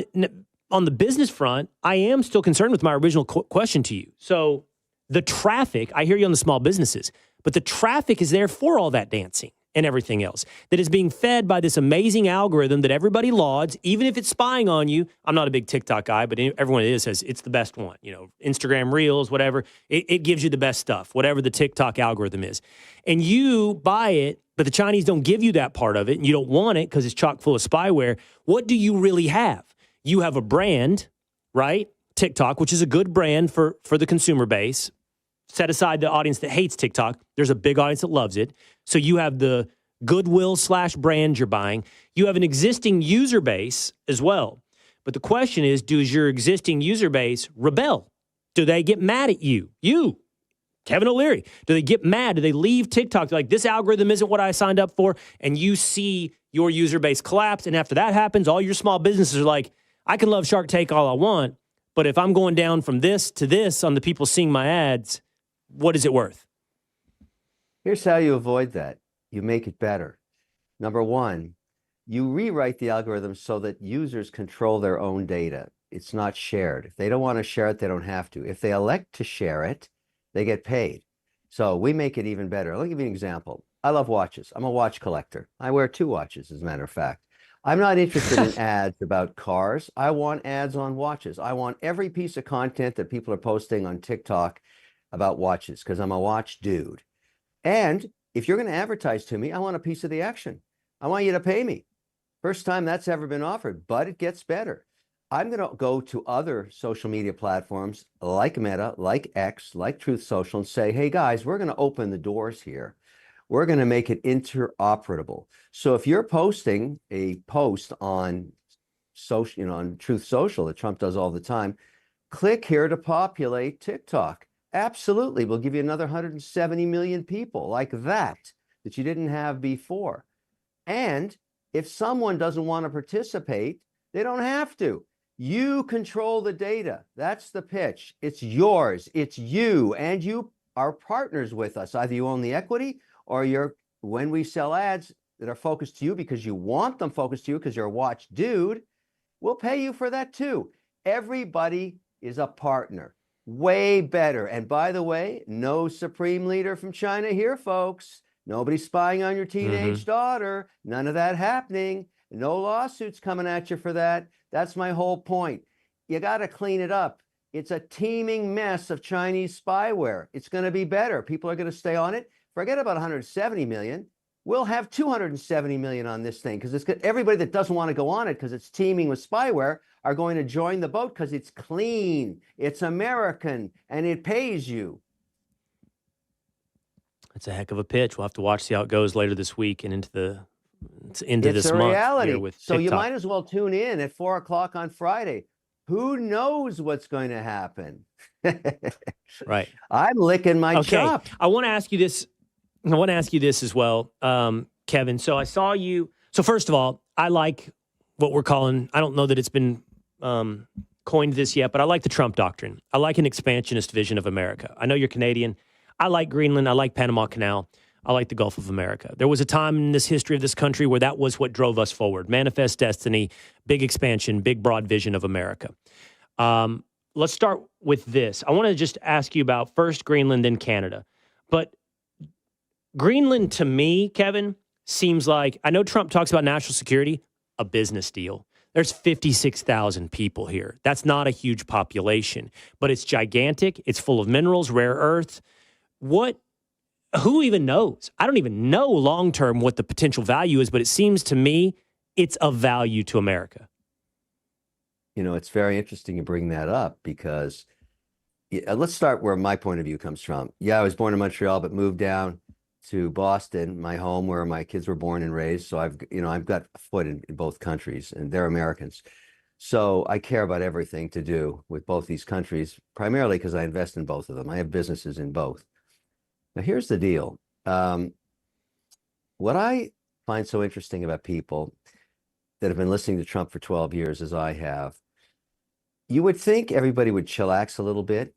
on the business front, I am still concerned with my original question to you. So the traffic, I hear you on the small businesses, but the traffic is there for all that dancing and everything else that is being fed by this amazing algorithm that everybody lauds, even if it's spying on you. I'm not a big TikTok guy, but everyone it is says it's the best one. Instagram Reels, whatever. It gives you the best stuff, whatever the TikTok algorithm is. And you buy it, but the Chinese don't give you that part of it, and you don't want it because it's chock full of spyware. What do you really have? You have a brand, right? TikTok, which is a good brand for the consumer base. Set aside the audience that hates TikTok. There's a big audience that loves it. So you have the goodwill / brand you're buying. You have an existing user base as well. But the question is, does your existing user base rebel? Do they get mad at you? You, Kevin O'Leary. Do they get mad? Do they leave TikTok? They're like, this algorithm isn't what I signed up for. And you see your user base collapse. And after that happens, all your small businesses are like, I can love Shark Tank all I want, but if I'm going down from this to this on the people seeing my ads, what is it worth? Here's how you avoid that. You make it better. Number one, you rewrite the algorithm so that users control their own data. It's not shared. If they don't want to share it, they don't have to. If they elect to share it, they get paid. So we make it even better. I'll give you an example. I love watches. I'm a watch collector. I wear 2 watches, as a matter of fact. I'm not interested in ads about cars. I want ads on watches. I want every piece of content that people are posting on TikTok about watches because I'm a watch dude. And if you're going to advertise to me, I want a piece of the action. I want you to pay me. First time that's ever been offered, but it gets better. I'm going to go to other social media platforms like Meta, like X, like Truth Social, and say, hey guys, we're going to open the doors here. We're going to make it interoperable. So if you're posting a post on social, on Truth Social that Trump does all the time, click here to populate TikTok. Absolutely. We'll give you another 170 million people like that you didn't have before. And if someone doesn't want to participate, they don't have to. You control the data. That's the pitch. It's yours. It's you. And you are partners with us. Either you own the equity or when we sell ads that are focused to you because you want them focused to you because you're a watch dude, we'll pay you for that too. Everybody is a partner. Way better. And by the way, no supreme leader from China here, folks. Nobody's spying on your teenage daughter. None of that happening. No lawsuits coming at you for that. That's my whole point. You got to clean it up. It's a teeming mess of Chinese spyware. It's going to be better. People are going to stay on it. Forget about 170 million. We'll have 270 million on this thing because everybody that doesn't want to go on it because it's teeming with spyware are going to join the boat because it's clean, it's American, and it pays you. It's a heck of a pitch. We'll have to watch, see how it goes later this week and into this month. It's a reality. With so TikTok. You might as well tune in at 4 o'clock on Friday. Who knows what's going to happen? Right. I'm licking my chops. I want to ask you this. I want to ask you this as well, Kevin. So I saw you. So first of all, I like what we're calling, I don't know that it's been coined this yet, but I like the Trump doctrine. I like an expansionist vision of America. I know you're Canadian. I like Greenland. I like Panama Canal. I like the Gulf of America. There was a time in this history of this country where that was what drove us forward. Manifest destiny, big expansion, big broad vision of America. Let's start with this. I want to just ask you about first Greenland, then Canada. But Greenland, to me, Kevin, seems like, I know Trump talks about national security, a business deal. There's 56,000 people here. That's not a huge population, but it's gigantic. It's full of minerals, rare earths. Who even knows? I don't even know long-term what the potential value is, but it seems to me it's of value to America. It's very interesting you bring that up because let's start where my point of view comes from. Yeah, I was born in Montreal, but moved down to Boston, my home where my kids were born and raised. So I've got a foot in both countries and they're Americans. So I care about everything to do with both these countries, primarily because I invest in both of them. I have businesses in both. Now, here's the deal. What I find so interesting about people that have been listening to Trump for 12 years, as I have, you would think everybody would chillax a little bit.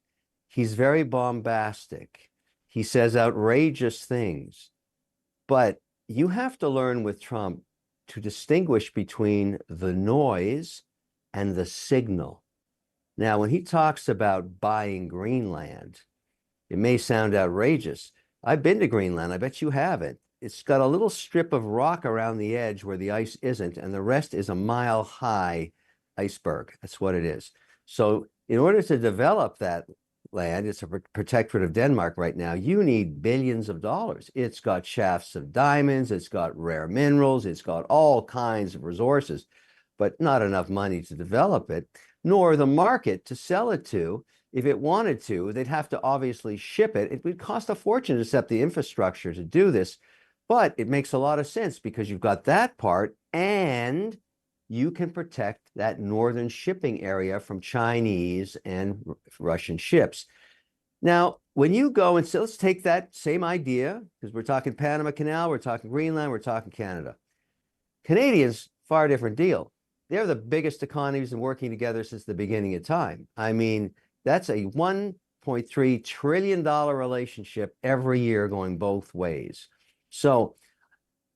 He's very bombastic. He says outrageous things. But you have to learn with Trump to distinguish between the noise and the signal. Now, when he talks about buying Greenland, it may sound outrageous. I've been to Greenland. I bet you haven't. It's got a little strip of rock around the edge where the ice isn't, and the rest is a mile-high iceberg. That's what it is. So in order to develop that land, it's a protectorate of Denmark right now, you need billions of dollars. It's got shafts of diamonds. It's got rare minerals. It's got all kinds of resources, but not enough money to develop it, nor the market to sell it to. If it wanted to, they'd have to obviously ship it. It would cost a fortune to set the infrastructure to do this, but it makes a lot of sense because you've got that part and you can protect that northern shipping area from Chinese and Russian ships. Now, when you go and say, let's take that same idea, because we're talking Panama Canal, we're talking Greenland, we're talking Canada. Canadians, far different deal. They're the biggest economies and working together since the beginning of time. I mean, that's a $1.3 trillion relationship every year going both ways. So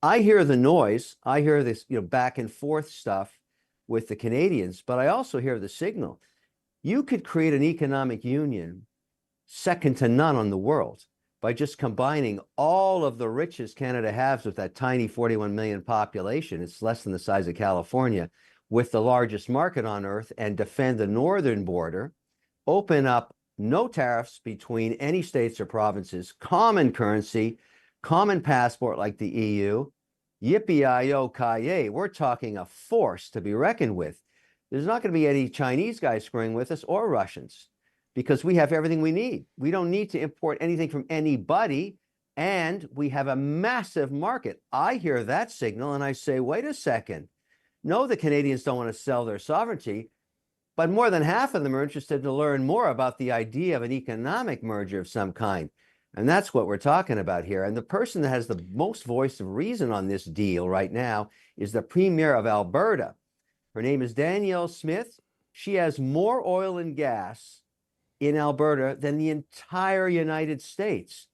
I hear the noise. I hear this, back and forth stuff with the Canadians, but I also hear the signal. You could create an economic union second to none on the world by just combining all of the riches Canada has with that tiny 41 million population. It's less than the size of California, with the largest market on earth, and defend the northern border. Open up no tariffs between any states or provinces, common currency, common passport like the EU, yippee-i-yo-ki-yay. We're talking a force to be reckoned with. There's not going to be any Chinese guys screwing with us or Russians because we have everything we need. We don't need to import anything from anybody, and we have a massive market. I hear that signal and I say, wait a second. No, the Canadians don't want to sell their sovereignty, but more than half of them are interested to learn more about the idea of an economic merger of some kind. And that's what we're talking about here. And the person that has the most voice of reason on this deal right now is the Premier of Alberta. Her name is Danielle Smith. She has more oil and gas in Alberta than the entire United States.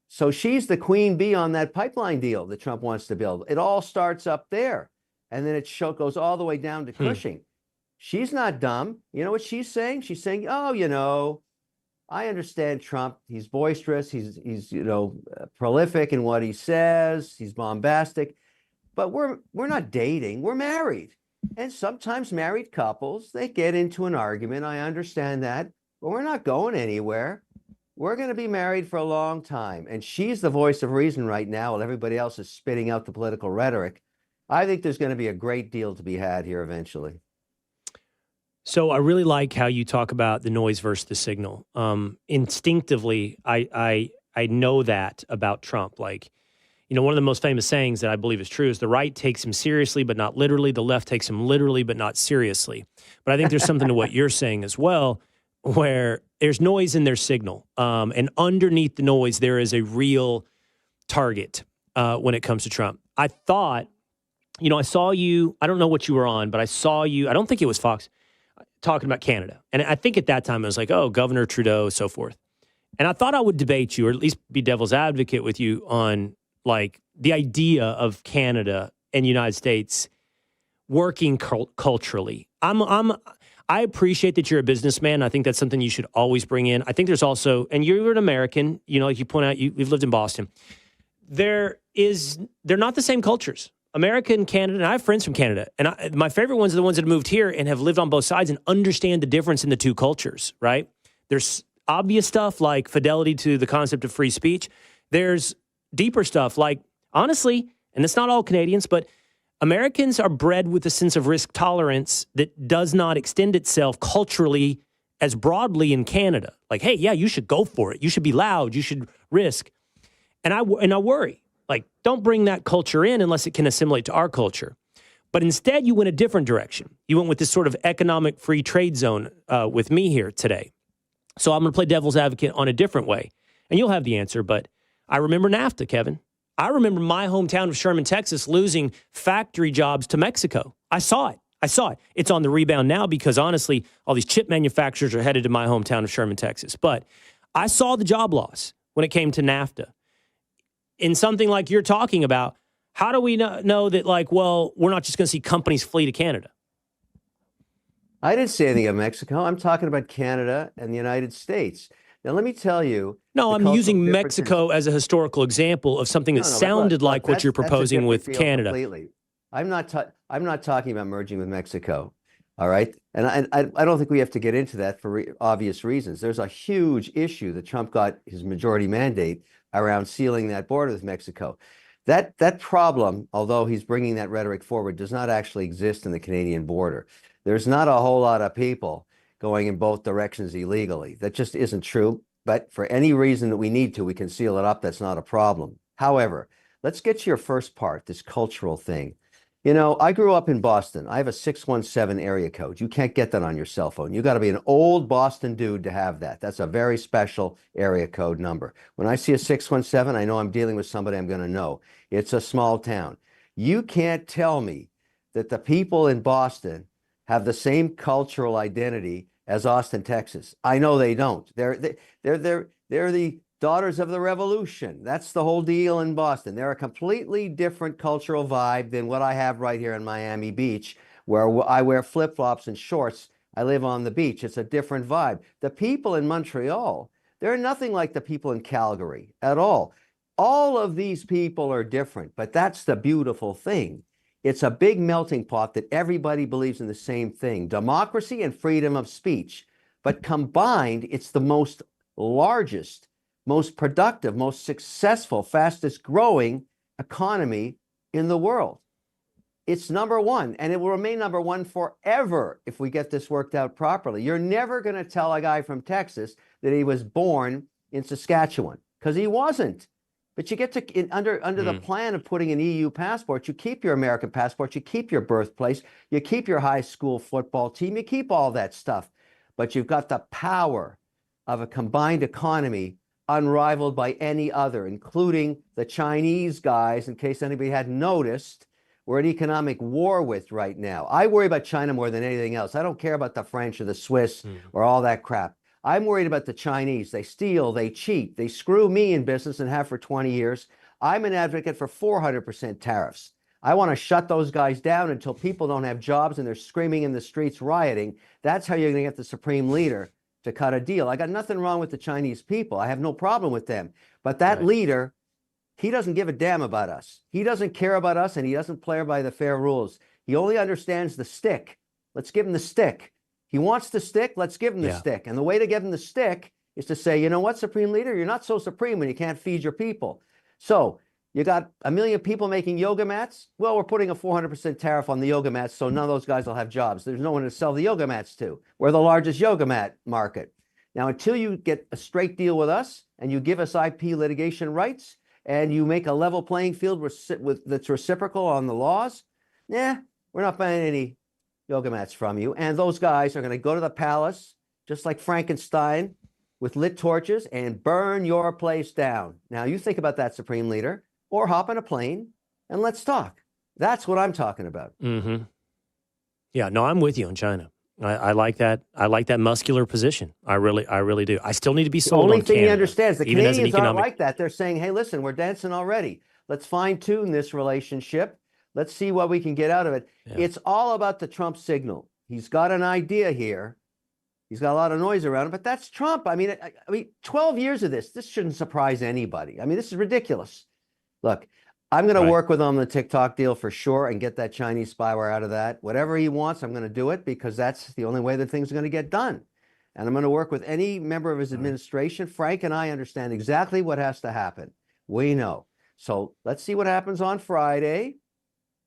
So she's the queen bee on that pipeline deal that Trump wants to build. It all starts up there, and then it goes all the way down to Cushing. She's not dumb. You know what she's saying? She's saying, oh, you know, I understand Trump. He's boisterous. He's prolific in what he says. He's bombastic. But we're not dating. We're married. And sometimes married couples, they get into an argument. I understand that. But we're not going anywhere. We're going to be married for a long time. And she's the voice of reason right now while everybody else is spitting out the political rhetoric. I think there's going to be a great deal to be had here eventually. So I really like how you talk about the noise versus the signal. Instinctively, I know that about Trump. Like, you know, one of the most famous sayings that I believe is true is the right takes him seriously, but not literally. The left takes him literally, but not seriously. But I think there's something to what you're saying as well, where there's noise and there's signal. And underneath the noise, there is a real target when it comes to Trump. I thought, you know, I saw you, I don't know what you were on, but I saw you, I don't think it was Fox, talking about Canada. And I think at that time I was like, oh, Governor Trudeau, so forth. And I thought I would debate you or at least be devil's advocate with you on like the idea of Canada and United States working culturally. I appreciate that you're a businessman. I think that's something you should always bring in. I think there's also, and you're an American, you know, like you point out, you've lived in Boston. They're not the same cultures. America and Canada, and I have friends from Canada, and my favorite ones are the ones that have moved here and have lived on both sides and understand the difference in the two cultures, right? There's obvious stuff like fidelity to the concept of free speech. There's deeper stuff like, honestly, and it's not all Canadians, but Americans are bred with a sense of risk tolerance that does not extend itself culturally as broadly in Canada. Like, hey, yeah, you should go for it. You should be loud. You should risk. And I worry. Like, don't bring that culture in unless it can assimilate to our culture. But instead, you went a different direction. You went with this sort of economic free trade zone with me here today. So I'm going to play devil's advocate on a different way. And you'll have the answer, but I remember NAFTA, Kevin. I remember my hometown of Sherman, Texas, losing factory jobs to Mexico. I saw it. It's on the rebound now because, honestly, all these chip manufacturers are headed to my hometown of Sherman, Texas. But I saw the job loss when it came to NAFTA. In something like you're talking about, how do we know that, like, well, we're not just going to see companies flee to Canada? I didn't say anything of Mexico. I'm talking about Canada and the United States. Now, let me tell you. No, I'm using Mexico as a historical example of something that sounded like what you're proposing with Canada. Completely. I'm not talking about merging with Mexico. All right. And I don't think we have to get into that for obvious reasons. There's a huge issue that Trump got his majority mandate around sealing that border with Mexico. That problem, although he's bringing that rhetoric forward, does not actually exist in the Canadian border. There's not a whole lot of people going in both directions illegally. That just isn't true. But for any reason that we need to, we can seal it up. That's not a problem. However, let's get to your first part, this cultural thing. You know, I grew up in Boston. I have a 617 area code. You can't get that on your cell phone. You got to be an old Boston dude to have that. That's a very special area code number. When I see a 617, I know I'm dealing with somebody I'm going to know. It's a small town. You can't tell me that the people in Boston have the same cultural identity as Austin, Texas. I know they don't. They're the daughters of the revolution. That's the whole deal in Boston. They're a completely different cultural vibe than what I have right here in Miami Beach, where I wear flip-flops and shorts. I live on the beach. It's a different vibe. The people in Montreal, they're nothing like the people in Calgary at all. All of these people are different, but that's the beautiful thing. It's a big melting pot that everybody believes in the same thing, democracy and freedom of speech. But combined, it's the most largest, most productive, most successful, fastest growing economy in the world. It's number one, and it will remain number one forever if we get this worked out properly. You're never going to tell a guy from Texas that he was born in Saskatchewan, because he wasn't. But you get to, under the plan of putting an EU passport, you keep your American passport, you keep your birthplace, you keep your high school football team, you keep all that stuff. But you've got the power of a combined economy unrivaled by any other, including the Chinese guys, in case anybody hadn't noticed. We're at economic war with right now. I worry about China more than anything else. I don't care about the French or the Swiss or all that crap. I'm worried about the Chinese. They steal, they cheat, they screw me in business and have for 20 years. I'm an advocate for 400% tariffs. I want to shut those guys down until people don't have jobs and they're screaming in the streets rioting. That's how you're going to get the supreme leader to cut a deal. I got nothing wrong with the Chinese people. I have no problem with them. But that leader, he doesn't give a damn about us. He doesn't care about us, and he doesn't play by the fair rules. He only understands the stick. Let's give him the stick. He wants the stick. Let's give him the stick. And the way to give him the stick is to say, you know what, Supreme Leader, you're not so supreme when you can't feed your people. So you got 1 million people making yoga mats. Well, we're putting a 400% tariff on the yoga mats, so none of those guys will have jobs. There's no one to sell the yoga mats to. We're the largest yoga mat market. Now, until you get a straight deal with us and you give us IP litigation rights, and you make a level playing field that's reciprocal on the laws, we're not buying any yoga mats from you. And those guys are going to go to the palace, just like Frankenstein, with lit torches and burn your place down. Now, you think about that, Supreme Leader, or hop on a plane and let's talk. That's what I'm talking about. Yeah, no, I'm with you on China. I like that. I like that muscular position. I really do. I still need to be sold on Canada. The only thing he understands, the Canadians aren't like that. They're saying, hey, listen, we're dancing already. Let's fine tune this relationship. Let's see what we can get out of it. Yeah. It's all about the Trump signal. He's got an idea here. He's got a lot of noise around him, but that's Trump. I mean, 12 years of this shouldn't surprise anybody. I mean, this is ridiculous. Look, I'm going to work with him on the Tik Tok deal for sure and get that Chinese spyware out of that. Whatever he wants, I'm going to do it because that's the only way that things are going to get done. And I'm going to work with any member of his administration. Frank and I understand exactly what has to happen. We know. So let's see what happens on Friday.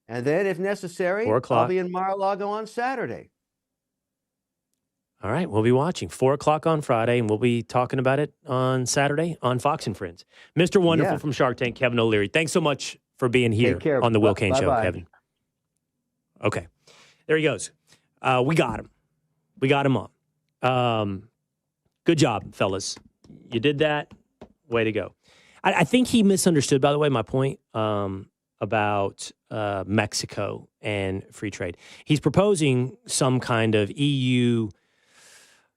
And then if necessary, I'll be in Mar-a-Lago on Saturday. All right, we'll be watching 4 o'clock on Friday, and we'll be talking about it on Saturday on Fox and Friends. Mr. Wonderful from Shark Tank, Kevin O'Leary. Thanks so much for being here on the Will Cain Show, Kevin. Okay, there he goes. We got him. We got him on. Good job, fellas. You did that. Way to go. I think he misunderstood, by the way, my point about Mexico and free trade. He's proposing some kind of EU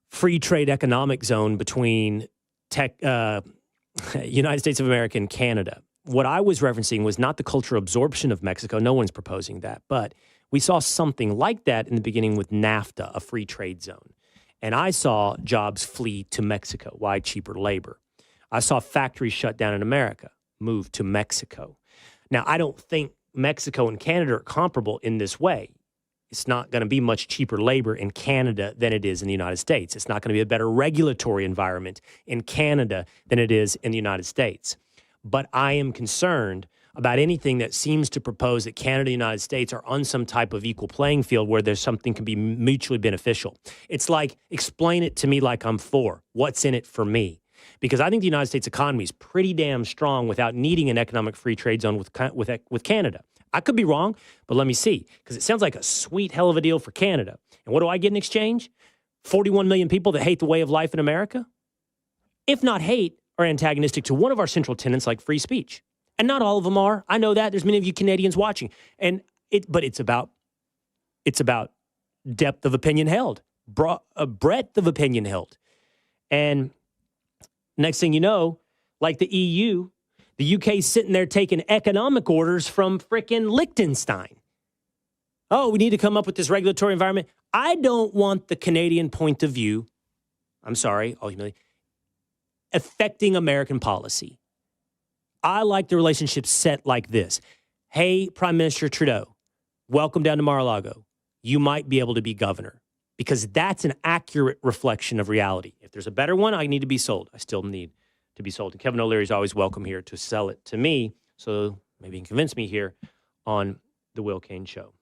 free trade economic zone between United States of America and Canada. What I was referencing was not the cultural absorption of Mexico. No one's proposing that. But we saw something like that in the beginning with NAFTA, a free trade zone. And I saw jobs flee to Mexico. Why? Cheaper labor. I saw factories shut down in America, move to Mexico. Now, I don't think Mexico and Canada are comparable in this way. It's not going to be much cheaper labor in Canada than it is in the United States. It's not going to be a better regulatory environment in Canada than it is in the United States. But I am concerned about anything that seems to propose that Canada and the United States are on some type of equal playing field where there's something can be mutually beneficial. It's like, explain it to me like I'm for. What's in it for me? Because I think the United States economy is pretty damn strong without needing an economic free trade zone with Canada. I could be wrong, but let me see, because it sounds like a sweet hell of a deal for Canada. And what do I get in exchange? 41 million people that hate the way of life in America? If not hate, are antagonistic to one of our central tenets like free speech. And not all of them are. I know that. There's many of you Canadians watching. But it's about depth of opinion held, breadth of opinion held. And next thing you know, like the EU, the UK's sitting there taking economic orders from frickin' Liechtenstein. Oh, we need to come up with this regulatory environment. I don't want the Canadian point of view, I'm sorry, all humility, affecting American policy. I like the relationship set like this. Hey, Prime Minister Trudeau, welcome down to Mar-a-Lago. You might be able to be governor, because that's an accurate reflection of reality. If there's a better one, I need to be sold. I still need to be sold. And Kevin O'Leary is always welcome here to sell it to me. So maybe you can convince me here on The Will Cain Show.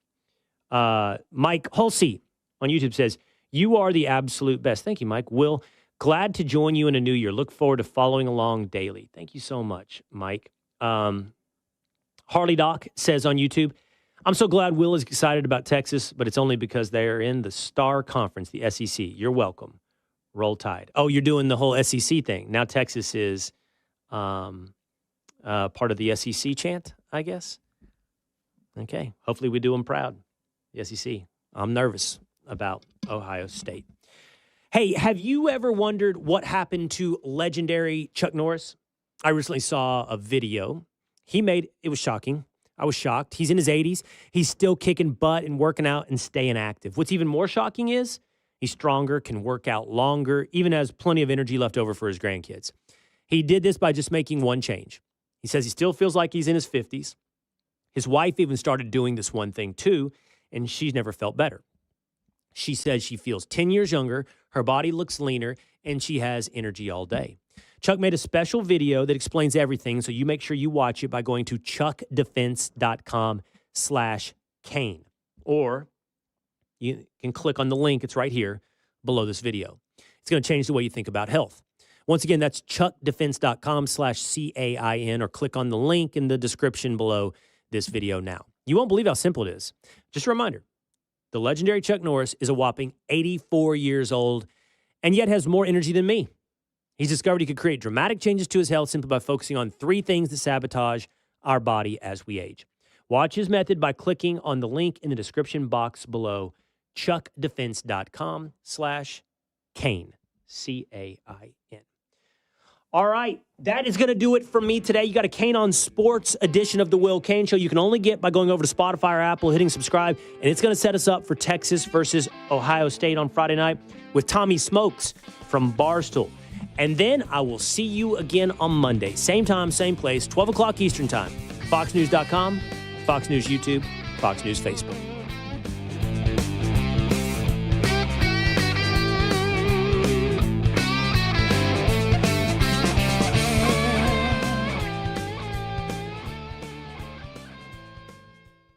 Mike Hulsey on YouTube says, you are the absolute best. Thank you, Mike. Will, glad to join you in a new year. Look forward to following along daily. Thank you so much, Mike. Harley Doc says on YouTube, I'm so glad Will is excited about Texas, but it's only because they are in the Star Conference, the SEC. You're welcome. Roll Tide. Oh, you're doing the whole SEC thing. Now Texas is part of the SEC chant, I guess. Okay. Hopefully we do them proud, the SEC. I'm nervous about Ohio State. Hey, have you ever wondered what happened to legendary Chuck Norris? I recently saw a video he made. It was shocking. I was shocked. He's in his 80s. He's still kicking butt and working out and staying active. What's even more shocking is he's stronger, can work out longer, even has plenty of energy left over for his grandkids. He did this by just making one change. He says he still feels like he's in his 50s. His wife even started doing this one thing too, and she's never felt better. She says she feels 10 years younger, her body looks leaner, and she has energy all day. Chuck made a special video that explains everything, so you make sure you watch it by going to chuckdefense.com/Cain. Or you can click on the link. It's right here below this video. It's going to change the way you think about health. Once again, that's chuckdefense.com/CAIN, or click on the link in the description below this video now. You won't believe how simple it is. Just a reminder, the legendary Chuck Norris is a whopping 84 years old and yet has more energy than me. He's discovered he could create dramatic changes to his health simply by focusing on 3 things that sabotage our body as we age. Watch his method by clicking on the link in the description box below, chuckdefense.com/Cain, CAIN. All right, that is going to do it for me today. You got a Cain on Sports edition of The Will Cain Show. You can only get by going over to Spotify or Apple, hitting subscribe, and it's going to set us up for Texas versus Ohio State on Friday night with Tommy Smokes from Barstool. And then I will see you again on Monday. Same time, same place, 12 o'clock Eastern time. FoxNews.com, Fox News YouTube, Fox News Facebook.